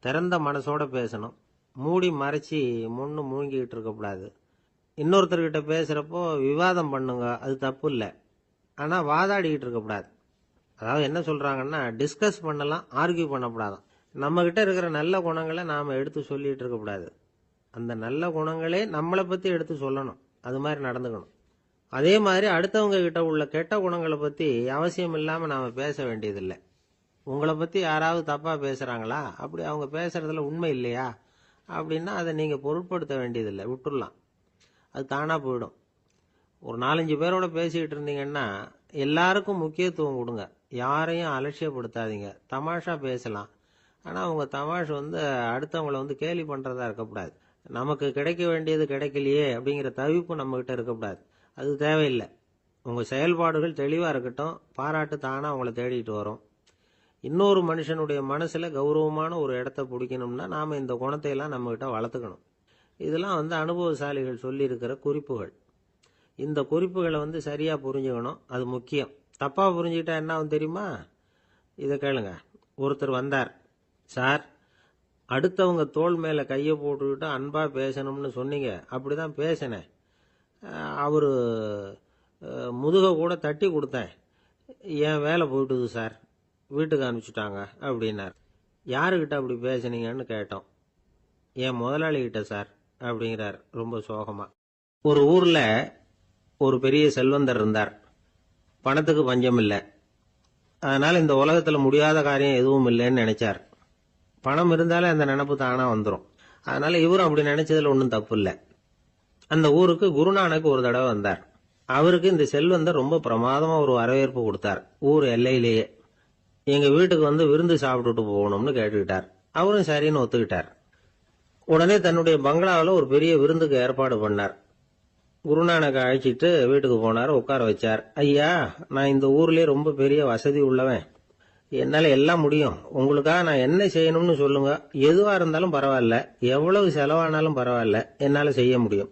திறந்த மனசோட பேசணும். மூடி மறைச்சி முன்னு மூழ்கிட்டு இருக்கக்கூடாது. இன்னொருத்தர்கிட்ட பேசுறப்போ விவாதம் பண்ணுங்க, அது தப்பு இல்லை, ஆனா வாதாடிக்கிட்டு இருக்கக்கூடாது. அதாவது என்ன சொல்றாங்கன்னா, டிஸ்கஸ் பண்ணலாம், ஆர்கியூ பண்ணக்கூடாதான். நம்ம கிட்ட இருக்கிற நல்ல குணங்களை நாம எடுத்து சொல்லிட்டு இருக்கக்கூடாது. அந்த நல்ல குணங்களே நம்மளை பத்தி எடுத்து சொல்லணும், அது மாதிரி நடந்துக்கணும். அதே மாதிரி அடுத்தவங்க கிட்ட உள்ள கெட்ட குணங்களை பத்தி அவசியம் இல்லாம நாம பேச வேண்டியதில்லை. உங்களை பத்தி யாராவது தப்பா பேசுறாங்களா, அப்படி அவங்க பேசுறதுல உண்மை இல்லையா அப்படின்னா அதை நீங்க பொருட்படுத்த வேண்டியதில்லை, விட்டுடலாம், அது தானா போயிடும். ஒரு 4-5 பேரோட பேசிக்கிட்டு இருந்தீங்கன்னா எல்லாருக்கும் முக்கியத்துவம் கொடுங்க, யாரையும் அலட்சியப்படுத்தாதீங்க. தமாஷா பேசலாம், ஆனா உங்க தமாஷ் அடுத்தவங்களை கேலி பண்றதா இருக்கக்கூடாது. நமக்கு கிடைக்க வேண்டியது கிடைக்கலையே அப்படிங்கிற தவிப்பு நம்ம கிட்ட இருக்கக்கூடாது, அது தேவையில்லை. உங்க செயல்பாடுகள் தெளிவா இருக்கட்டும், பாராட்டு தானா உங்களை தேடிட்டு வரும். இன்னொரு மனுஷனுடைய மனசுல கௌரவமான ஒரு இடத்த பிடிக்கணும்னா நாம இந்த குணத்தை எல்லாம் நம்ம கிட்ட வளர்த்துக்கணும். இதெல்லாம் அனுபவசாலிகள் சொல்லி இருக்கிற குறிப்புகள். இந்த குறிப்புகளை சரியா புரிஞ்சுக்கணும், அது முக்கியம். தப்பா புரிஞ்சுக்கிட்டா என்ன ஆகும் தெரியுமா? இதை கேளுங்க. ஒருத்தர் வந்தார், சார் அடுத்தவங்க தோள் மேல கையை போட்டுக்கிட்டு அன்பா பேசணும்னு சொன்னீங்க, அப்படிதான் பேசினேன். அவரு முதுக கூட தட்டி கொடுத்தேன், என் வேலை போயிட்டுது சார், வீட்டுக்கு அனுப்பிச்சுட்டாங்க அப்படின்னார். யாருக்கிட்ட அப்படி பேசுனீங்கன்னு கேட்டோம். என் முதலாளிகிட்ட சார் அப்படிங்கிறார் ரொம்ப சோகமா. ஒரு ஊர்ல ஒரு பெரிய செல்வந்தர் இருந்தார். பணத்துக்கு பஞ்சம் இல்லை, அதனால இந்த உலகத்துல முடியாத காரியம் எதுவும் இல்லைன்னு நினைச்சார். பணம் இருந்தாலே அந்த நினைப்பு தானா வந்துடும். அதனால இவரும் அப்படி நினைச்சதுல ஒன்றும் தப்பு இல்லை. அந்த ஊருக்கு குருநானக் ஒரு தடவை வந்தார். அவருக்கு இந்த செல்வந்தர் ரொம்ப பிரமாதமா ஒரு வரவேற்பு கொடுத்தார். ஊர் எல்லையிலேயே எங்க வீட்டுக்கு விருந்து சாப்பிட்டுட்டு போகணும்னு கேட்டுக்கிட்டார். அவரும் சரின்னு ஒத்துக்கிட்டார். உடனே தன்னுடைய பங்களாவில் ஒரு பெரிய விருந்துக்கு ஏற்பாடு பண்ணார். குருநானக் அழைச்சிட்டு வீட்டுக்கு போனார், உட்கார வச்சார். ஐயா, நான் இந்த ஊர்லயே ரொம்ப பெரிய வசதி உள்ளவன், என்னால எல்லாம் முடியும். உங்களுக்காக நான் என்ன செய்யணும்னு சொல்லுங்க. எதுவா இருந்தாலும் பரவாயில்ல, எவ்வளவு செலவானாலும் பரவாயில்ல, என்னால செய்ய முடியும்.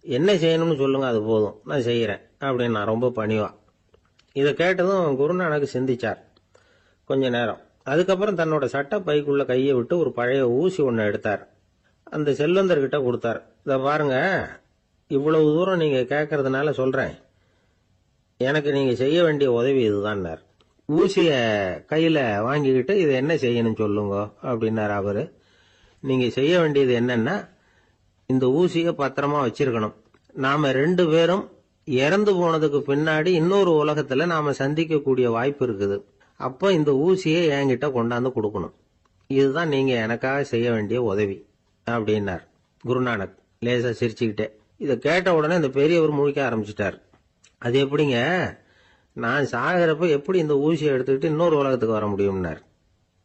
என்ன செய்யணும்னு சொல்லுங்க, அது போதும், நான் செய்யறேன் அப்படின்னு நான் ரொம்ப பணிவா. இதை கேட்டதும் குருநானக் சிந்திச்சார் கொஞ்ச நேரம். அதுக்கப்புறம் தன்னோட சட்ட பைக்குள்ள கையை விட்டு ஒரு பழைய ஊசி ஒன்று எடுத்தார். அந்த செல்வந்தர்கிட்ட கொடுத்தார். இதை பாருங்க, இவ்வளவு தூரம் நீங்க கேட்கறதுனால சொல்றேன், எனக்கு நீங்க செய்ய வேண்டிய உதவி இதுதான். ஊசிய கையில வாங்கிக்கிட்டு இதை என்ன செய்யணும் சொல்லுங்க அப்படின்னாரு அவரு. நீங்க செய்ய வேண்டியது என்னன்னா, இந்த ஊசிய பத்திரமா வச்சிருக்கணும். நாம 2 பேரும் இறந்து போனதுக்கு பின்னாடி இன்னொரு உலகத்துல நாம சந்திக்கக்கூடிய வாய்ப்பு இருக்குது. அப்ப இந்த ஊசியை என்கிட்ட கொண்டாந்து கொடுக்கணும். இதுதான் நீங்க எனக்காக செய்ய வேண்டிய உதவி அப்படின்னார் குருநானக் லேசா சிரிச்சுக்கிட்டே. இதை கேட்ட உடனே இந்த பெரியவர் முழிக்க ஆரம்பிச்சிட்டார். அது எப்படிங்க, நான் சாகிறப்ப எப்படி இந்த ஊசியை எடுத்துக்கிட்டு இன்னொரு உலகத்துக்கு வர முடியும்னார்.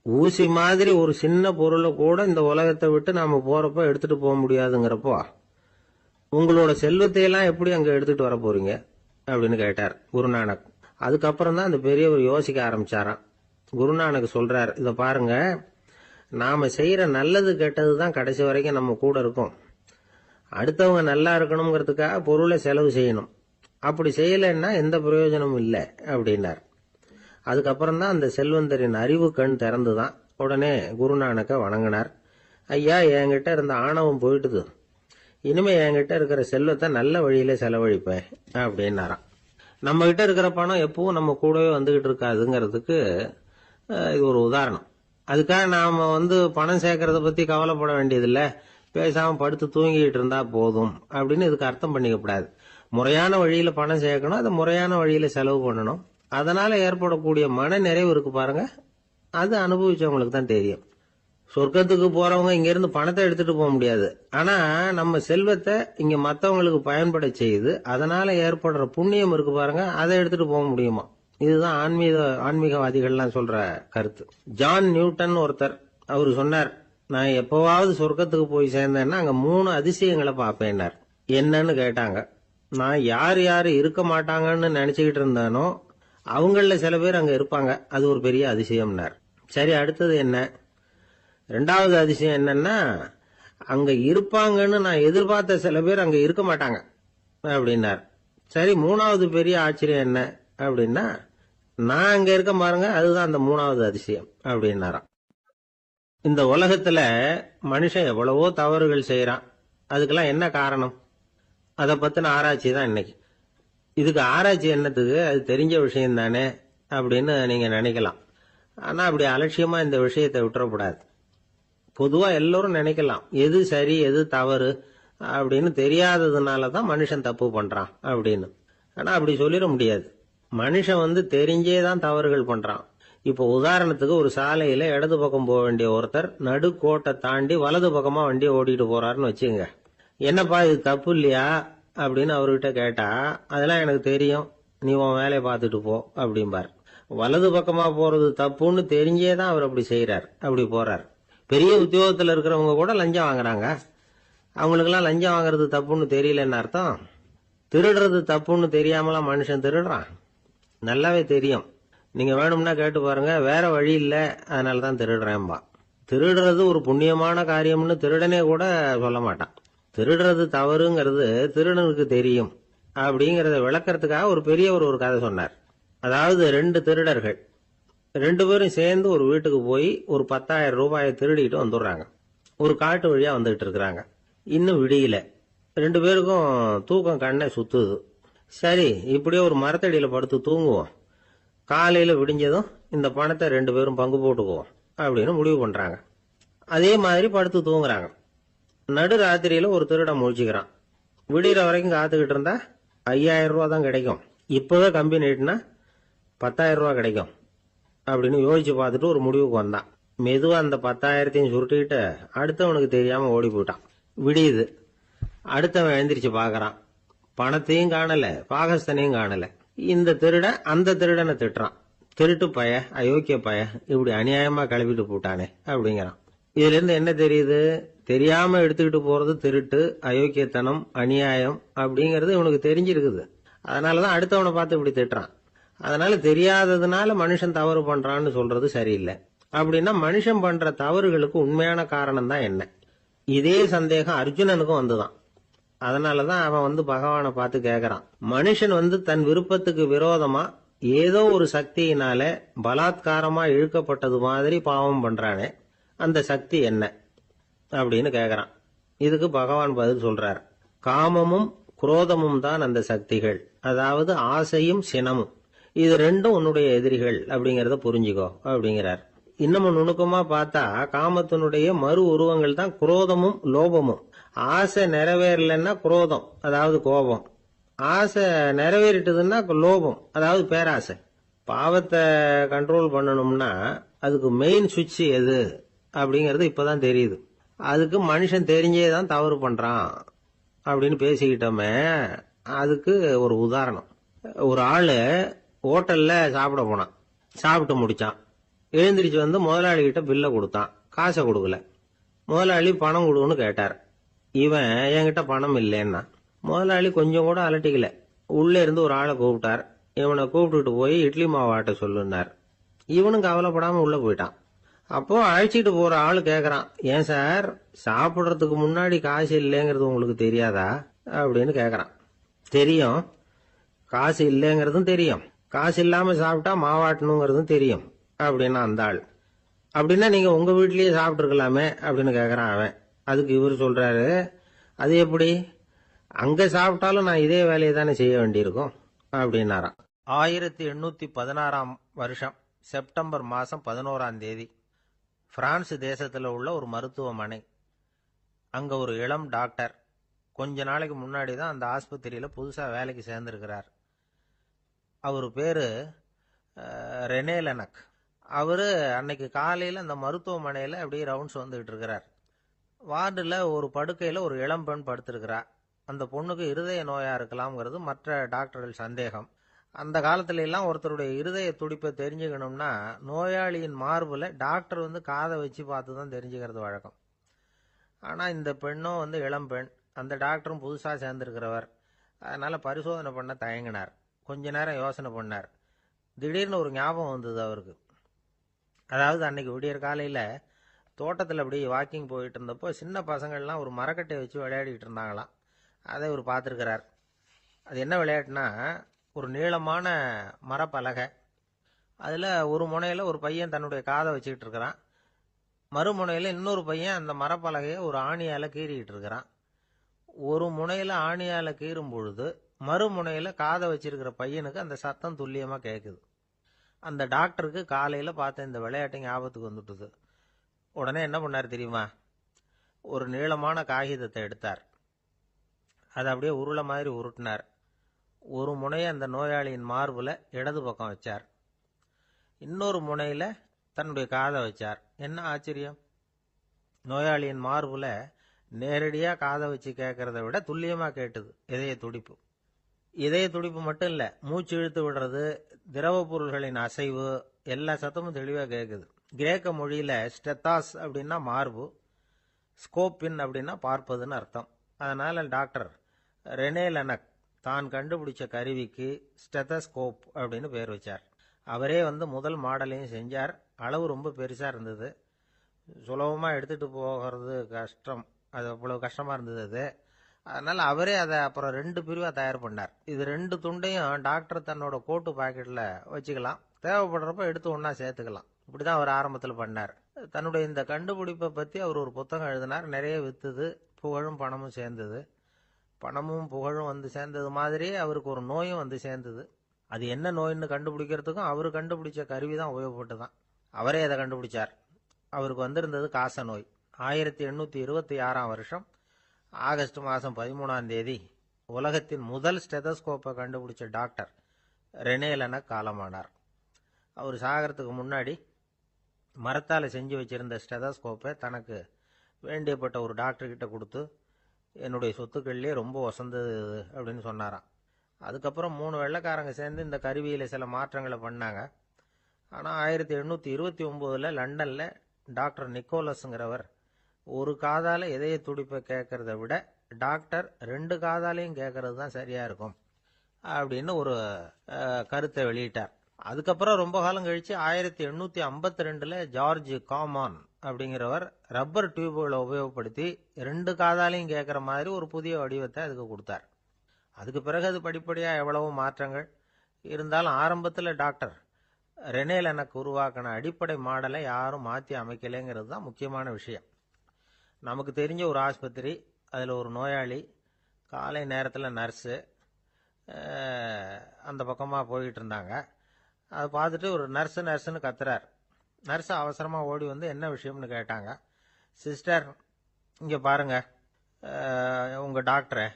ஊசி மாதிரி ஒரு சின்ன பொருளை கூட இந்த உலகத்தை விட்டு நாம போறப்ப எடுத்துட்டு போக முடியாதுங்கிறப்போ உங்களோட செல்வத்தையெல்லாம் எப்படி அங்க எடுத்துட்டு வர போறீங்க அப்படின்னு கேட்டார் குருநானக். அதுக்கப்புறம் தான் அந்த பெரியவர் யோசிக்க ஆரம்பிச்சாராம். குருநானக் சொல்றார், இதை பாருங்க, நாம செய்யற நல்லது கெட்டது தான் கடைசி வரைக்கும் நம்ம கூட இருக்கும். அடுத்தவங்க நல்லா இருக்கணுங்கிறதுக்காக பொருளை செலவு செய்யணும். அப்படி செய்யலைன்னா எந்த பிரயோஜனமும் இல்லை அப்படின்னார். அதுக்கப்புறம் தான் அந்த செல்வந்தரின் அறிவு கண் திறந்துதான். உடனே குருநானக்க வணங்கினார். ஐயா, என்கிட்ட இருந்த ஆணவம் போயிட்டுது, இனிமே என்கிட்ட இருக்கிற செல்வத்தை நல்ல வழியில செலவழிப்பேன் அப்படின்னாராம். நம்ம கிட்ட இருக்கிற பணம் எப்பவும் நம்ம கூடவே வந்துகிட்டு இருக்காதுங்கிறதுக்கு இது ஒரு உதாரணம். அதுக்காக நாம பணம் சேர்க்கறத பத்தி கவலைப்பட வேண்டியதில்லை, பேசாம படுத்து தூங்கிட்டு இருந்தா போதும் அப்படின்னு இதுக்கு அர்த்தம் பண்ணிக்கப்படாது. முறையான வழியில பணம் சேர்க்கணும், அதை முறையான வழியில செலவு பண்ணணும். அதனால ஏற்படக்கூடிய மன நிறைவு இருக்கு பாருங்க, அது அனுபவிச்சவங்களுக்கு தான் தெரியும். சொர்க்கத்துக்கு போறவங்க இங்க இருந்து பணத்தை எடுத்துட்டு போக முடியாது. ஆனா நம்ம செல்வத்தை இங்க மத்தவங்களுக்கு பயன்பட செய்து அதனால ஏற்படுற புண்ணியம் இருக்கு பாருங்க, அதை எடுத்துட்டு போக முடியுமா. இதுதான் ஆன்மீகவாதிகள்லாம் சொல்ற கருத்து. ஜான் நியூட்டன் ஒருத்தர், அவரு சொன்னார், நான் எப்பவாவது சொர்க்கத்துக்கு போய் சேர்ந்தேன்னா அங்க 3 அதிசயங்களை பார்ப்பேன்னார். என்னன்னு கேட்டாங்க. நான் யார் யாரு இருக்க மாட்டாங்கன்னு நினைச்சுக்கிட்டு இருந்தானோ அவங்கள சில பேர் அங்க இருப்பாங்க, அது ஒரு பெரிய அதிசயம்னார். சரி, அடுத்தது என்ன? 2வது அதிசயம் என்னன்னா, அங்க இருப்பாங்கன்னு நான் எதிர்பார்த்த சில பேர் அங்க இருக்க மாட்டாங்க அப்படின்னார். சரி, 3வது பெரிய ஆச்சரியம் என்ன அப்படின்னா, நான் அங்க இருக்க பாருங்க, அதுதான் அந்த 3வது அதிசயம் அப்படின்னாராம். இந்த உலகத்துல மனுஷன் எவ்வளவோ தவறுகள் செய்யறான், அதுக்கெல்லாம் என்ன காரணம்? அதை பத்தின ஆராய்ச்சி தான் இன்னைக்கு. இதுக்கு ஆராய்ச்சி என்னத்துக்கு, அது தெரிஞ்ச விஷயம் தானே அப்படின்னு நீங்க நினைக்கலாம். ஆனா அப்படி அலட்சியமா இந்த விஷயத்தை விட்டுறக்கூடாது. பொதுவா எல்லோரும் நினைக்கலாம், எது சரி எது தவறு அப்படின்னு தெரியாததுனாலதான் மனுஷன் தப்பு பண்றான் அப்படின்னு. ஆனா அப்படி சொல்லிட முடியாது. மனுஷன் தெரிஞ்சே தான் தவறுகள் பண்றான். இப்போ உதாரணத்துக்கு, ஒரு சாலையில இடது பக்கம் போக வேண்டிய ஒருத்தர் நடுக்கோட்டை தாண்டி வலது பக்கமா வண்டியை ஓட்டிட்டு போறாருன்னு வச்சுங்க. என்னப்பா இது தப்பு இல்லையா அப்படின்னு அவர்கிட்ட கேட்டா, அதெல்லாம் எனக்கு தெரியும், நீ உன் வேலையை பார்த்துட்டு போ அப்படிம்பார். வலது பக்கமா போறது தப்புன்னு தெரிஞ்சே தான் அவர் அப்படி செய்யறார், அப்படி போறார். பெரிய உத்தியோகத்துல இருக்கிறவங்க கூட லஞ்சம் வாங்குறாங்க. அவங்களுக்கெல்லாம் லஞ்சம் வாங்குறது தப்புன்னு தெரியலன்னு அர்த்தம். திருடுறது தப்புன்னு தெரியாமலாம் மனுஷன் திருடுறான், நல்லாவே தெரியும். நீங்க வேணும்னா கேட்டு பாருங்க, வேற வழி இல்ல அதனாலதான் திருடுறேன்பா. திருடுறது ஒரு புண்ணியமான காரியம்னு திருடனே கூட சொல்ல மாட்டான். திருடுறது தவறுங்கிறது திருடனுக்கு தெரியும் அப்படிங்கறத விளக்கறதுக்காக ஒரு பெரியவர் ஒரு கதை சொன்னார். அதாவது 2 திருடர்கள் 2 பேரும் சேர்ந்து ஒரு வீட்டுக்கு போய் ஒரு 10,000 ரூபாயை திருடிட்டு வந்துடுறாங்க. ஒரு காட்டு வழியா வந்துகிட்டு இருக்கிறாங்க. இன்னும் விடியல. 2 பேருக்கும் தூக்கம் கண்ணை சுத்துது. சரி, இப்படியே ஒரு மரத்தடியில படுத்து தூங்குவோம், காலையில விடிஞ்சதும் இந்த பணத்தை 2 பேரும் பங்கு போட்டுக்குவோம் அப்படின்னு முடிவு பண்றாங்க. அதே மாதிரி படுத்து தூங்குறாங்க. நடு ராத்திரியில ஒரு திருடன் முழிச்சுக்கிறான். விடிகிற வரைக்கும் காத்துக்கிட்டு இருந்தா 5,000 ரூபா தான் கிடைக்கும், இப்பவே கம்பி நீட்டினா 10,000 ரூபா கிடைக்கும் அப்படின்னு யோசிச்சு பார்த்துட்டு ஒரு முடிவுக்கு வந்தான். மெதுவா அந்த 10,000த்தையும் சுருட்டிக்கிட்டு அடுத்தவனுக்கு தெரியாம ஓடி போயிட்டான். விடியுது. அடுத்தவன் எழுந்திரிச்சு பாக்குறான், பணத்தையும் காணல, பாகஸ்தனையும் காணல. இந்த திருடன் அந்த திருடனை திட்டுறான், திருட்டு பய, அயோக்கிய பய, இப்படி அநியாயமா கிளப்பிட்டு போட்டானே அப்படிங்கிறான். இதுல இருந்து என்ன தெரியுது? தெரியாம எடுத்துக்கிட்டு போறது திருட்டு, அயோக்கியத்தனம், அநியாயம் அப்படிங்கறது இவனுக்கு தெரிஞ்சிருக்குது. அதனாலதான் அடுத்தவனை பார்த்து இப்படி திட்டுறான். அதனால தெரியாததுனால மனுஷன் தவறு பண்றான்னு சொல்றது சரியில்லை. அப்படின்னா மனுஷன் பண்ற தவறுகளுக்கு உண்மையான காரணம் தான் என்ன? இதே சந்தேகம் அர்ஜுனனுக்கும் வந்துதான். அதனாலதான் அவன் பகவானை பார்த்து கேக்குறான், மனுஷன் தன் விருப்பத்துக்கு விரோதமா ஏதோ ஒரு சக்தியினால பலாத்காரமா இழுக்கப்பட்டது மாதிரி பாவம் பண்றானே, அந்த சக்தி என்ன அப்படின்னு கேக்குறான். இதுக்கு பகவான் பதில் சொல்றார், காமமும் குரோதமும் தான் அந்த சக்திகள். அதாவது ஆசையும் சினமும், இது ரெண்டும் உன்னுடைய எதிரிகள் அப்படிங்கறத புரிஞ்சுக்கோ அப்படிங்கிறார். இன்னமும் நுணுக்கமா பார்த்தா காமத்தினுடைய மறு உருவங்கள் தான் குரோதமும் லோபமும். ஆசை நிறைவேறலன்னா குரோதம், அதாவது கோபம். ஆசை நிறைவேறிட்டதுன்னா லோபம், அதாவது பேராசை. பாவத்தை கண்ட்ரோல் பண்ணணும்னா அதுக்கு மெயின் சுவிட்ச் எது அப்படிங்கறது இப்பதான் தெரியுது. அதுக்கு மனுஷன் தெரிஞ்சே தான் தவறு பண்றான் அப்படின்னு பேசிக்கிட்டோமே. அதுக்கு ஒரு உதாரணம். ஒரு ஆளு ஹோட்டல்ல சாப்பிட போனான். சாப்பிட்டு முடிச்சான். எழுந்திரிச்சு முதலாளி கிட்ட பில்ல கொடுத்தான். காசை கொடுக்கல. முதலாளி பணம் கொடுன்னு கேட்டார். இவன் என்கிட்ட பணம் இல்லைன்னா. முதலாளி கொஞ்சம் கூட அலட்டிக்கல. உள்ள இருந்து ஒரு ஆளை கூப்பிட்டார். இவனை கூப்பிட்டுட்டு போய் இட்லி மாவு ஆட்ட சொல்லுனார். இவனும் கவலைப்படாம உள்ள போயிட்டான். அப்போ அழைச்சிட்டு போற ஆளு கேக்குறான், ஏன் சார் சாப்பிடுறதுக்கு முன்னாடி காசு இல்லைங்கிறது உங்களுக்கு தெரியாதா அப்படின்னு கேக்குறான். தெரியும், காசு இல்லைங்கிறதும் தெரியும், காசு இல்லாம சாப்பிட்டா மாவாட்டணுங்கிறதும் தெரியும் அப்படின்னா அந்த ஆள். அப்படின்னா நீங்க உங்க வீட்லயே சாப்பிட்டு இருக்கலாமே அப்படின்னு கேக்குறான் அவன். அதுக்கு இவர் சொல்றாரு, அது எப்படி, அங்க சாப்பிட்டாலும் நான் இதே வேலையை தானே செய்ய வேண்டியிருக்கும் அப்படின்னாராம். 1816 வருஷம் செப்டம்பர் மாசம் 11ஆம் தேதி பிரான்ஸ் தேசத்துல உள்ள ஒரு மருத்துவமனை. அங்க ஒரு இளம் டாக்டர் கொஞ்ச நாளைக்கு முன்னாடி தான் அந்த ஆஸ்பத்திரியில புதுசா வேலைக்கு சேர்ந்திருக்கிறார். அவரு பேரு ரெனே லெனக். அவரு அன்னைக்கு காலையில அந்த மருத்துவமனையில அப்படியே ரவுண்ட்ஸ் வந்துகிட்டு இருக்கிறார். வார்டுல ஒரு படுக்கையில ஒரு இளம் பெண் படுத்திருக்கிறா. அந்த பொண்ணுக்கு இருதய நோயா இருக்கலாம்ங்கிறது மற்ற டாக்டர்கள் சந்தேகம். அந்த காலத்துல எல்லாம் ஒருத்தருடைய இருதய துடிப்பை தெரிஞ்சுக்கணும்னா நோயாளியின் மார்புல டாக்டர் காதை வச்சு பார்த்து தான் தெரிஞ்சுக்கிறது வழக்கம். ஆனா இந்த பெண்ணும் இளம் பெண், அந்த டாக்டரும் புதுசா சேர்ந்திருக்கிறவர். அதனால பரிசோதனை பண்ண தயங்கினார். கொஞ்ச நேரம் யோசனை பண்ணார். திடீர்னு ஒரு ஞாபகம் வந்தது அவருக்கு. அதாவது அன்னைக்கு விடியற் காலையில தோட்டத்தில் அப்படி வாக்கிங் போயிட்டு இருந்தப்போ சின்ன பசங்கள்லாம் ஒரு மரக்கட்டையை வச்சு விளையாடிட்டு இருந்தாங்களாம். அதை இவர் பார்த்துருக்கிறார். அது என்ன விளையாட்டுனா, ஒரு நீளமான மரப்பலகை, அதில் ஒரு முனையில் ஒரு பையன் தன்னுடைய காதை வச்சுக்கிட்டு இருக்கிறான். மறுமுனையில் இன்னொரு பையன் அந்த மரப்பலகையை ஒரு ஆணியால் கீறிக்கிட்டு இருக்கிறான். ஒரு முனையில் ஆணியால் கீறும் பொழுது மறுமுனையில் காதை வச்சிருக்கிற பையனுக்கு அந்த சத்தம் துல்லியமாக கேட்குது. அந்த டாக்டருக்கு காலையில் பார்த்த இந்த விளையாட்டு ஞாபகத்துக்கு வந்துட்டுது. உடனே என்ன பண்ணார் தெரியுமா, ஒரு நீளமான காகிதத்தை எடுத்தார். அதை அப்படியே உருளை மாதிரி உருட்டினார். ஒரு முனையை அந்த நோயாளியின் மார்புல இடது பக்கம் வச்சார். இன்னொரு முனையில தன்னுடைய காதை வச்சார். என்ன ஆச்சரியம், நோயாளியின் மார்புல நேரடியா காதை வச்சு கேட்கறத விட துல்லியமா கேட்டது இதய துடிப்பு. இதய துடிப்பு மட்டும் இல்ல, மூச்சு இழுத்து விடுறது, திரவ பொருள்களின் அசைவு, எல்லா சத்தமும் தெளிவா கேட்குது. கிரேக்க மொழியில ஸ்டெத்தாஸ் அப்படின்னா மார்பு, ஸ்கோப்பின் அப்படின்னா பார்ப்பதுன்னு அர்த்தம். அதனால டாக்டர் ரெனே லெனக் தான் கண்டுபிடிச்ச கருவிக்கு ஸ்டெத்தஸ்கோப் அப்படின்னு பேர் வச்சார். அவரே முதல் மாடலையும் செஞ்சார். அளவு ரொம்ப பெருசா இருந்தது, சுலபமா எடுத்துட்டு போகிறது கஷ்டம், அது அவ்வளவு கஷ்டமா இருந்தது அது. அதனால அவரே அதை அப்புறம் 2 பிரிவா தயார் பண்ணார். இது 2 துண்டையும் டாக்டர் தன்னோட கோட்டு பாக்கெட்ல வச்சுக்கலாம், தேவைப்படுறப்ப எடுத்து ஒன்னா சேர்த்துக்கலாம். இப்படிதான் அவர் ஆரம்பத்தில் பண்ணார். தன்னுடைய இந்த கண்டுபிடிப்பை பத்தி அவர் ஒரு புத்தகம் எழுதினார். நிறைய வித்துது, புகழும் பணமும் சேர்ந்தது. பணமும் புகழும் சேர்ந்தது மாதிரியே அவருக்கு ஒரு நோயும் சேர்ந்தது. அது என்ன நோயின்னு கண்டுபிடிக்கிறதுக்கும் அவரு கண்டுபிடிச்ச கருவி தான் உபயோகப்பட்டுதான். அவரே அதை கண்டுபிடிச்சார். அவருக்கு வந்திருந்தது காச நோய். 1826 வருஷம் ஆகஸ்ட் மாசம் 13ஆம் தேதி உலகத்தின் முதல் ஸ்டெதஸ்கோப்பை கண்டுபிடிச்ச டாக்டர் ரெனே லெனக் காலமானார். அவர் சாகிறதுக்கு முன்னாடி மரத்தால செஞ்சு வச்சிருந்த ஸ்டெதஸ்கோப்பை தனக்கு வேண்டியப்பட்ட ஒரு டாக்டர் கிட்ட கொடுத்து, என்னுடைய சொத்துக்கள்லேயே ரொம்ப வசந்தது அப்படின்னு சொன்னாராம். அதுக்கப்புறம் 3 வெள்ளைக்காரங்க சேர்ந்து இந்த கருவியில சில மாற்றங்களை பண்ணாங்க. ஆனால் 1829 லண்டன்ல டாக்டர் நிக்கோலஸ்ங்கிறவர் ஒரு காதால இதய துடிப்பை கேட்கறத விட டாக்டர் 2 காதாலையும் கேட்கறது தான் சரியா இருக்கும் அப்படின்னு ஒரு கருத்தை வெளியிட்டார். அதுக்கப்புறம் ரொம்ப காலம் கழிச்சு 1852 ஜார்ஜ் காமான் அப்படிங்கிறவர் ரப்பர் டியூப்களை உபயோகப்படுத்தி 2 காதாலையும் கேட்கற மாதிரி ஒரு புதிய வடிவத்தை அதுக்கு கொடுத்தார். அதுக்கு பிறகு அது படிப்படியா எவ்வளவோ மாற்றங்கள் இருந்தாலும் ஆரம்பத்தில் டாக்டர் ரெனேல் எனக்கு உருவாக்கின அடிப்படை மாடலை யாரும் மாற்றி அமைக்கலைங்கிறது தான் முக்கியமான விஷயம். நமக்கு தெரிஞ்ச ஒரு ஆஸ்பத்திரி, அதில் ஒரு நோயாளி, காலை நேரத்தில் நர்ஸு அந்த பக்கமாக போயிட்டு இருந்தாங்க. அதை பார்த்துட்டு ஒரு நர்ஸுன்னு கத்துறார். நர்ஸ் அவசரமாக ஓடி வந்து என்ன விஷயம்னு கேட்டாங்க. சிஸ்டர், இங்கே பாருங்க, உங்கள் டாக்டரை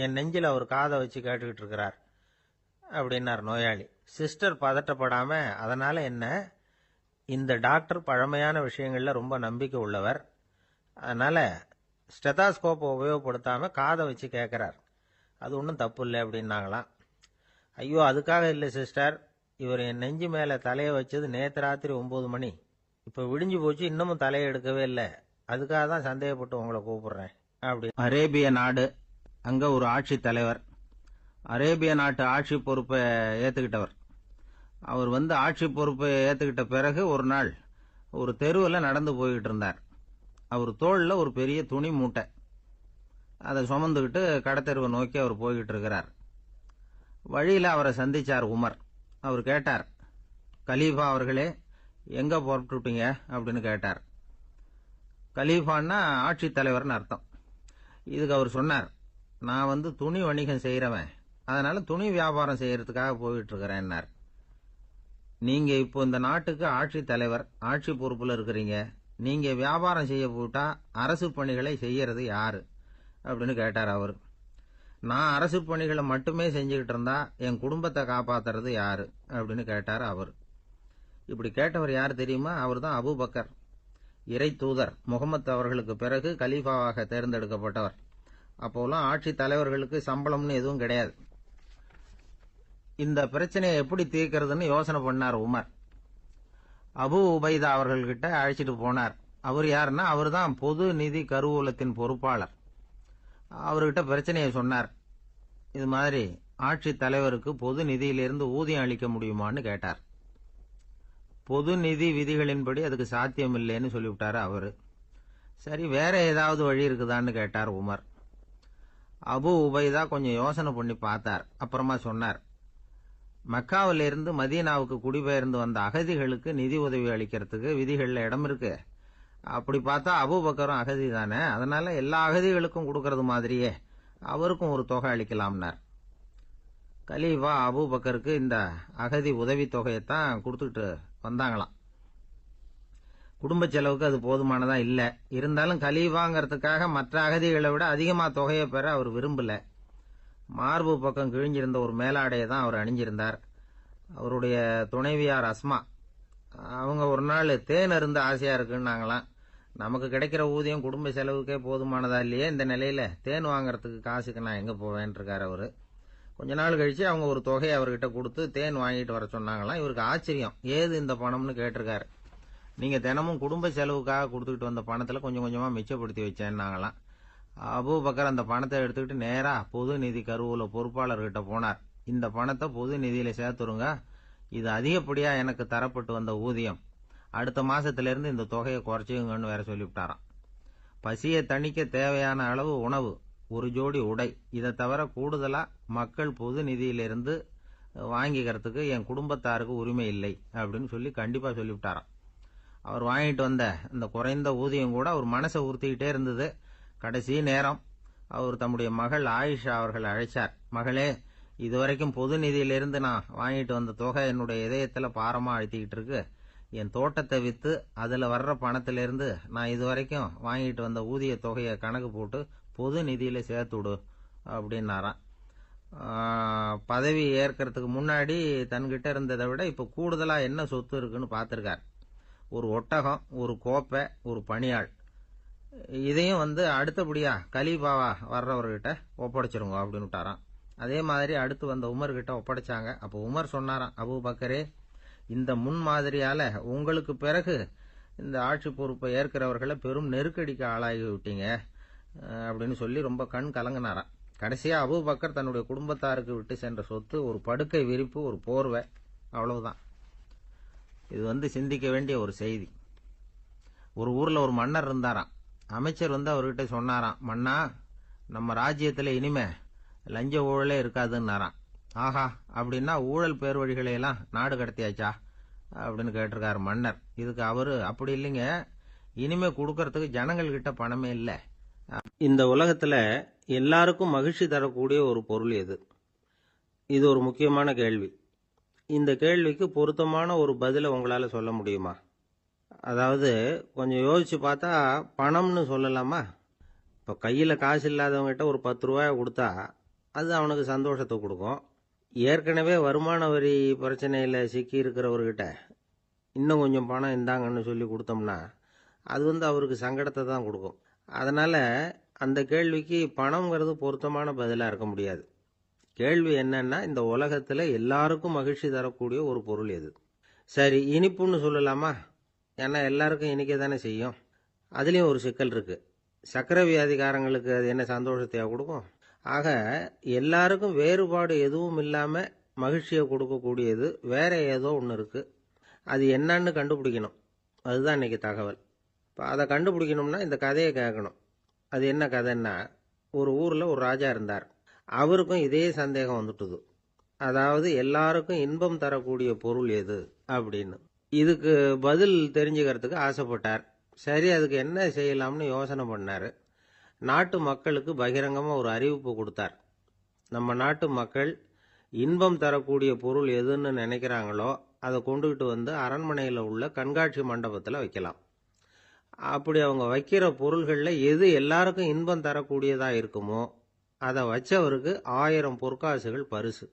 என் நெஞ்சில் ஒரு காதை வச்சு கேட்டுக்கிட்டு இருக்கிறார் அப்படின்னார் நோயாளி. சிஸ்டர் பதட்டப்படாம, அதனால என்ன, இந்த டாக்டர் பழமையான விஷயங்களில் ரொம்ப நம்பிக்கை உள்ளவர், அதனால ஸ்டெதாஸ்கோப்பை உபயோகப்படுத்தாம காதை வச்சு கேட்கிறார், அது ஒன்றும் தப்பு இல்லை அப்படின்னாங்களாம். ஐயோ, அதுக்காக இல்லை சிஸ்டர், இவர் என் நெஞ்சு மேலே தலையை வச்சது நேற்று ராத்திரி 9 மணி, இப்போ விடிஞ்சு போச்சு, இன்னமும் தலையை எடுக்கவே இல்லை, அதுக்காக தான் சந்தேகப்பட்டு உங்களை கூப்பிடுறேன் அப்படி. அரேபிய நாடு, அங்க ஒரு ஆட்சி தலைவர், அரேபிய நாட்டு ஆட்சி பொறுப்பை ஏத்துக்கிட்டவர். அவர் ஆட்சி பொறுப்பை ஏத்துக்கிட்ட பிறகு ஒரு நாள் ஒரு தெருவில் நடந்து போய்கிட்டு இருந்தார். அவர் தோளில் ஒரு பெரிய துணி மூட்டை, அதை சுமந்துக்கிட்டு கடத்தெருவை நோக்கி அவர் போய்கிட்டு இருக்கிறார். வழியில் அவரை சந்திச்சார் உமர். அவர் கேட்டார், கலீஃபா அவர்களே, எங்க புறப்பட்டுட்டீங்க அப்படின்னு கேட்டார். கலீஃபான்னா ஆட்சி தலைவர்னு அர்த்தம். இதுக்கு அவர் சொன்னார், நான் துணி வணிகம் செய்யறவன், அதனால துணி வியாபாரம் செய்யறதுக்காக போயிட்டு இருக்கிறேன்னார். நீங்க இப்போ இந்த நாட்டுக்கு ஆட்சி தலைவர், ஆட்சி பொறுப்புல இருக்கிறீங்க, நீங்க வியாபாரம் செய்ய போட்டா அரசு பணிகளை செய்யறது யாரு அப்படின்னு கேட்டார் அவர். நான் அரசு பணிகளை மட்டுமே செஞ்சுக்கிட்டு இருந்தா என் குடும்பத்தை காப்பாத்துறது யாரு அப்படின்னு கேட்டார் அவர். இப்படி கேட்டவர் யார் தெரியுமா? அவர் தான் அபூபக்கர், இறை தூதர் முகமது அவர்களுக்கு பிறகு கலீஃபாவாக தேர்ந்தெடுக்கப்பட்டவர். அப்போலாம் ஆட்சி தலைவர்களுக்கு சம்பளம்னு எதுவும் கிடையாது. இந்த பிரச்சனையை எப்படி தீர்க்கிறதுன்னு யோசனை பண்ணார் உமர். அபு உபைதா அவர்கள்கிட்ட அழைச்சிட்டு போனார். அவர் யாருன்னா, அவர் தான் பொது நிதி கருவூலத்தின் பொறுப்பாளர். அவர்கிட்ட பிரச்சனையை சொன்னார். இது மாதிரி ஆட்சி தலைவருக்கு பொது நிதியிலிருந்து ஊதியம் அளிக்க முடியுமான்னு கேட்டார். பொது நிதி விதிகளின்படி அதுக்கு சாத்தியம் இல்லைன்னு சொல்லிவிட்டாரு அவரு. சரி, வேற ஏதாவது வழி இருக்குதான்னு கேட்டார் உமர். அபு உபைதா கொஞ்சம் யோசனை பண்ணி பார்த்தார். அப்புறமா சொன்னார், மக்காவிலிருந்து மதீனாவுக்கு குடிபெயர்ந்து வந்த அகதிகளுக்கு நிதி உதவி அளிக்கிறதுக்கு விதிகள்ல இடம் இருக்கு. அப்படி பார்த்தா அபூபக்கரும் அகதி தானே, அதனால எல்லா அகதிகளுக்கும் கொடுக்கறது மாதிரியே அவருக்கும் ஒரு தொகை அளிக்கலாம்னார். கலீஃபா அபூபக்கருக்கு இந்த அகதி உதவி தொகையைத்தான் கொடுத்துட்டு வந்தாங்களாம். குடும்ப செலவுக்கு அது போதுமானதா இல்ல. இருந்தாலும் கலீஃபாங்கிறதுக்காக மற்ற அகதிகளை விட அதிகமா தொகையை பெற அவர் விரும்பல. மார்பு பக்கம் கிழிஞ்சிருந்த ஒரு மேலாடையை தான் அவர் அணிஞ்சிருந்தார். அவருடைய துணைவியார் அஸ்மா, அவங்க ஒரு நாள் தேன் அருந்த ஆசையா இருக்குன்னாங்களாம். நமக்கு கிடைக்கிற ஊதியம் குடும்ப செலவுக்கே போதுமானதா இல்லையே, இந்த நிலையில தேன் வாங்கறதுக்கு காசுக்கு நான் எங்க போவேன் இருக்காரு அவரு. கொஞ்ச நாள் கழிச்சு அவங்க ஒரு தொகையை அவர்கிட்ட கொடுத்து தேன் வாங்கிட்டு வர சொன்னாங்களாம். இவருக்கு ஆச்சரியம், ஏது இந்த பணம்னு கேட்டிருக்காரு. நீங்க தினமும் குடும்ப செலவுக்காக கொடுத்துக்கிட்டு வந்த பணத்துல கொஞ்சம் கொஞ்சமா மிச்சப்படுத்தி வச்சேன்னாங்களாம். அபூபக்கர் அந்த பணத்தை எடுத்துக்கிட்டு நேரா பொது நிதி கருவூல பொறுப்பாளர்கிட்ட போனார். இந்த பணத்தை பொது நிதியில சேர்த்துருங்க, இது அதிகப்படியா எனக்கு தரப்பட்டு வந்த ஊதியம், அடுத்த மாசத்திலிருந்து இந்த தொகையை குறைச்சுங்கன்னு வேற சொல்லிவிட்டாராம். பசியை தணிக்க தேவையான அளவு உணவு, ஒரு ஜோடி உடை, இதை தவிர கூடுதலா மக்கள் பொது நிதியிலிருந்து வாங்கிக்கிறதுக்கு என் குடும்பத்தாருக்கு உரிமை இல்லை அப்படின்னு சொல்லி கண்டிப்பா சொல்லிவிட்டாராம். அவர் வாங்கிட்டு வந்த இந்த குறைந்த ஊதியம் கூட அவர் மனசை உறுத்திக்கிட்டே இருந்தது. கடைசி நேரம் அவர் தம்முடைய மகள் ஆயிஷா அவர்கள் அழைச்சார். மகளே, இதுவரைக்கும் பொது நிதியிலிருந்து நான் வாங்கிட்டு வந்த தொகை என்னுடைய இதயத்துல பாரமா அழுத்திக்கிட்டு இருக்கு. என் தோட்டத்தை வித்து அதுல வர்ற பணத்திலிருந்து நான் இதுவரைக்கும் வாங்கிட்டு வந்த ஊதிய தொகையை கணக்கு போட்டு பொது நிதியில சேர்த்து விடு அப்படின்னாராம். பதவி ஏற்கிறதுக்கு முன்னாடி தன்கிட்ட இருந்ததை விட இப்ப கூடுதலா என்ன சொத்து இருக்குன்னு பாத்திருக்கார். ஒரு ஒட்டகம், ஒரு கோப்பை, ஒரு பணியாள், இதையும் அடுத்தபடியா கலீஃபாவா வர்றவர்கிட்ட ஒப்படைச்சிருங்க அப்படின்னு விட்டாராம். அதே மாதிரி அடுத்து வந்த உமர் கிட்ட ஒப்படைச்சாங்க. அப்போ உமர் சொன்னாராம், அபூபக்கரே, இந்த முன்மாதிரியால உங்களுக்கு பிறகு இந்த ஆட்சி பொறுப்பை ஏற்கிறவர்களை பெரும் நெருக்கடிக்கு ஆளாகி விட்டீங்க அப்படின்னு சொல்லி ரொம்ப கண் கலங்கினாராம். கடைசியா அபூபக்கர் தன்னுடைய குடும்பத்தாருக்கு விட்டு சென்ற சொத்து ஒரு படுக்கை விரிப்பு, ஒரு போர்வை, அவ்வளவுதான். இது சிந்திக்க வேண்டிய ஒரு செய்தி. ஒரு ஊர்ல ஒரு மன்னர் இருந்தாராம். அமைச்சர் அவர்கிட்ட சொன்னாராம், மன்னா, நம்ம ராஜ்யத்துல இனிமே லஞ்ச ஊழலே இருக்காதுன்னாராம். ஆஹா, அப்படின்னா ஊழல் பேர் வழிகளை எல்லாம் நாடு கடத்தியாச்சா அப்படின்னு கேட்டிருக்காரு மன்னர். இதுக்கு அவரு, அப்படி இல்லைங்க, இனிமே கொடுக்கறதுக்கு ஜனங்கள் கிட்ட பணமே இல்ல. இந்த உலகத்துல எல்லாருக்கும் மகிழ்ச்சி தரக்கூடிய ஒரு பொருள் எது? இது ஒரு முக்கியமான கேள்வி. இந்த கேள்விக்கு பொருத்தமான ஒரு பதிலை உங்களால சொல்ல முடியுமா? அதாவது கொஞ்சம் யோசிச்சு பார்த்தா பணம்னு சொல்லலாமா? இப்போ கையில் காசு இல்லாதவங்ககிட்ட ஒரு 10 ரூபாய் கொடுத்தா அது அவனுக்கு சந்தோஷத்தை கொடுக்கும். ஏற்கனவே வருமான வரி பிரச்சனையில் சிக்கி இருக்கிறவர்கிட்ட இன்னும் கொஞ்சம் பணம் இந்தாங்கன்னு சொல்லி கொடுத்தோம்னா அது அவருக்கு சங்கடத்தை தான் கொடுக்கும். அதனால அந்த கேள்விக்கு பணம்ங்கிறது பொருத்தமான பதிலாக இருக்க முடியாது. கேள்வி என்னன்னா, இந்த உலகத்தில் எல்லாருக்கும் மகிழ்ச்சி தரக்கூடிய ஒரு பொருள் எது? சரி, இனிப்புன்னு சொல்லலாமா? ஏன்னா எல்லாருக்கும் இனிக்க தானே செய்யும். அதுலேயும் ஒரு சிக்கல் இருக்கு. சக்கரை வியாதிக்காரங்களுக்கு அது என்ன சந்தோஷத்தையா கொடுக்கும்? ஆக எல்லாருக்கும் வேறுபாடு எதுவும் இல்லாமல் மகிழ்ச்சியை கொடுக்கக்கூடியது வேற ஏதோ ஒன்று இருக்கு. அது என்னன்னு கண்டுபிடிக்கணும். அதுதான் இன்னைக்கு தகவல். இப்போ அதை கண்டுபிடிக்கணும்னா இந்த கதையை கேட்கணும். அது என்ன கதைன்னா, ஒரு ஊரில் ஒரு ராஜா இருந்தார். அவருக்கும் இதே சந்தேகம் வந்துட்டுது. அதாவது எல்லாருக்கும் இன்பம் தரக்கூடிய பொருள் எது அப்படின்னு. இதுக்கு பதில் தெரிஞ்சுக்கிறதுக்கு ஆசைப்பட்டார். சரி, அதுக்கு என்ன செய்யலாம்னு யோசனை பண்ணார். நாட்டு மக்களுக்கு பகிரங்கமாக ஒரு அறிவிப்பு கொடுத்தார். நம்ம நாட்டு மக்கள் இன்பம் தரக்கூடிய பொருள் எதுன்னு நினைக்கிறாங்களோ அதை கொண்டுகிட்டு அரண்மனையில் உள்ள கண்காட்சி மண்டபத்தில் வைக்கலாம். அப்படி அவங்க வைக்கிற பொருள்களில் எது எல்லாருக்கும் இன்பம் தரக்கூடியதாக இருக்குமோ அதை வச்சவருக்கு 1000 பொற்காசுகள் பரிசு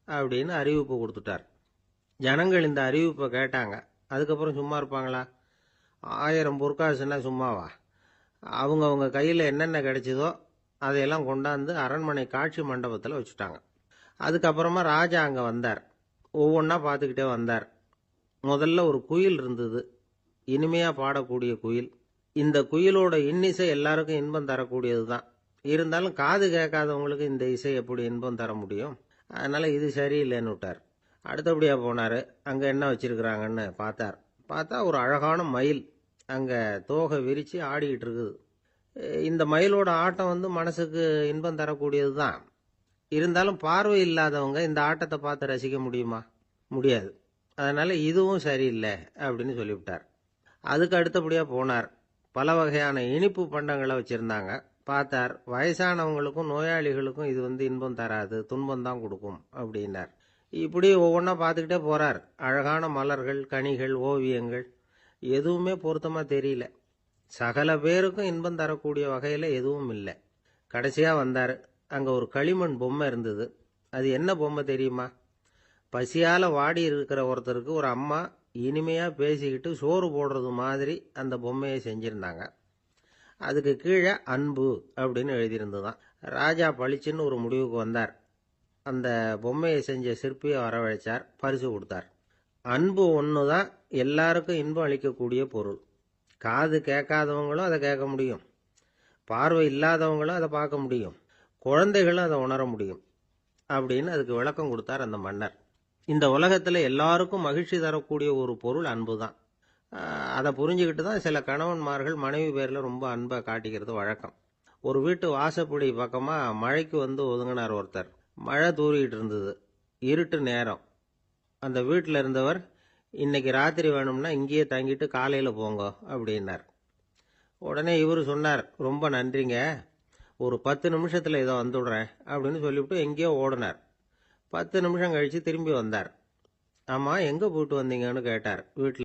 அப்படின்னு அறிவிப்பு கொடுத்துட்டார். ஜனங்கள் இந்த அறிவிப்பை கேட்டாங்க. அதுக்கப்புறம் சும்மா இருப்பாங்களா? 1000 பொற்காசுன்னா சும்மாவா? அவங்க கையில் என்னென்ன கிடைச்சதோ அதையெல்லாம் கொண்டாந்து அரண்மனை காட்சி மண்டபத்தில் வச்சுட்டாங்க. அதுக்கப்புறமா ராஜா அங்கே வந்தார். ஒவ்வொன்றா பார்த்துக்கிட்டே வந்தார். முதல்ல ஒரு குயில் இருந்தது, இனிமையாக பாடக்கூடிய குயில். இந்த குயிலோட இன்னிசை எல்லாருக்கும் இன்பம் தரக்கூடியது தான். இருந்தாலும் காது கேட்காதவங்களுக்கு இந்த இசை எப்படி இன்பம் தர முடியும்? அதனால இது சரியில்லைன்னு விட்டார். அடுத்தபடியாக போனார். அங்கே என்ன வச்சிருக்கிறாங்கன்னு பார்த்தா ஒரு அழகான மயில் அங்கே தோகை விரித்து ஆடிக்கிட்டு இருக்குது. இந்த மயிலோட ஆட்டம் மனசுக்கு இன்பம் தரக்கூடியது தான். இருந்தாலும் பார்வை இல்லாதவங்க இந்த ஆட்டத்தை பார்த்து ரசிக்க முடியுமா? முடியாது. அதனால இதுவும் சரியில்லை அப்படின்னு சொல்லிவிட்டார். அதுக்கு அடுத்தபடியாக போனார். பல வகையான இனிப்பு பண்டங்களை வச்சுருந்தாங்க. பார்த்தார், வயசானவங்களுக்கும் நோயாளிகளுக்கும் இது இன்பம் தராது, துன்பம் தான் கொடுக்கும் அப்படின்னார். இப்படி ஒவ்வொன்றா பார்த்துக்கிட்டே போறார். அழகான மலர்கள், கனிகள், ஓவியங்கள் எதுவுமே பொருத்தமாக தெரியல. சகல பேருக்கும் இன்பம் தரக்கூடிய வகையில் எதுவும் இல்லை. கடைசியாக வந்தார். அங்கே ஒரு களிமண் பொம்மை இருந்தது. அது என்ன பொம்மை தெரியுமா? பசியால் வாடி இருக்கிற ஒருத்தருக்கு ஒரு அம்மா இனிமையாக பேசிக்கிட்டு சோறு போடுறது மாதிரி அந்த பொம்மையை செஞ்சுருந்தாங்க. அதுக்கு கீழே அன்பு அப்படின்னு எழுதியிருந்துதான். ராஜா பளிச்சுன்னு ஒரு முடிவுக்கு வந்தார். அந்த பொம்மையை செஞ்ச சிற்பியை வரவழைச்சார், பரிசு கொடுத்தார். அன்பு ஒன்று தான் எல்லாருக்கும் இன்பம் அளிக்கக்கூடிய பொருள். காது கேட்காதவங்களும் அதை கேட்க முடியும், பார்வை இல்லாதவங்களும் அதை பார்க்க முடியும், குழந்தைகளும் அதை உணர முடியும் அப்படின்னு அதுக்கு விளக்கம் கொடுத்தார் அந்த மன்னர். இந்த உலகத்தில் எல்லாருக்கும் மகிழ்ச்சி தரக்கூடிய ஒரு பொருள் அன்பு தான். அதை புரிஞ்சுக்கிட்டு தான் சில கணவன்மார்கள் மனைவி பேரில் ரொம்ப அன்பை காட்டிக்கிறது வழக்கம். ஒரு வீட்டு வாசப்படி பக்கமாக மழைக்கு ஒதுங்கினார் ஒருத்தர். மழை தூரிக்கிட்டு இருந்தது, இருட்டு நேரம். அந்த வீட்டில் இருந்தவர், இன்னைக்கு ராத்திரி வேணும்னா இங்கேயே தங்கிட்டு காலையில் போங்க அப்படின்னார். உடனே இவர் சொன்னார், ரொம்ப நன்றிங்க, ஒரு 10 நிமிஷத்தில் இதை வந்துடுறேன் அப்படின்னு சொல்லிவிட்டு எங்கேயோ ஓடினார். 10 நிமிஷம் கழித்து திரும்பி வந்தார். ஆமாம், எங்கே போயிட்டு வந்தீங்கன்னு கேட்டார். வீட்டில்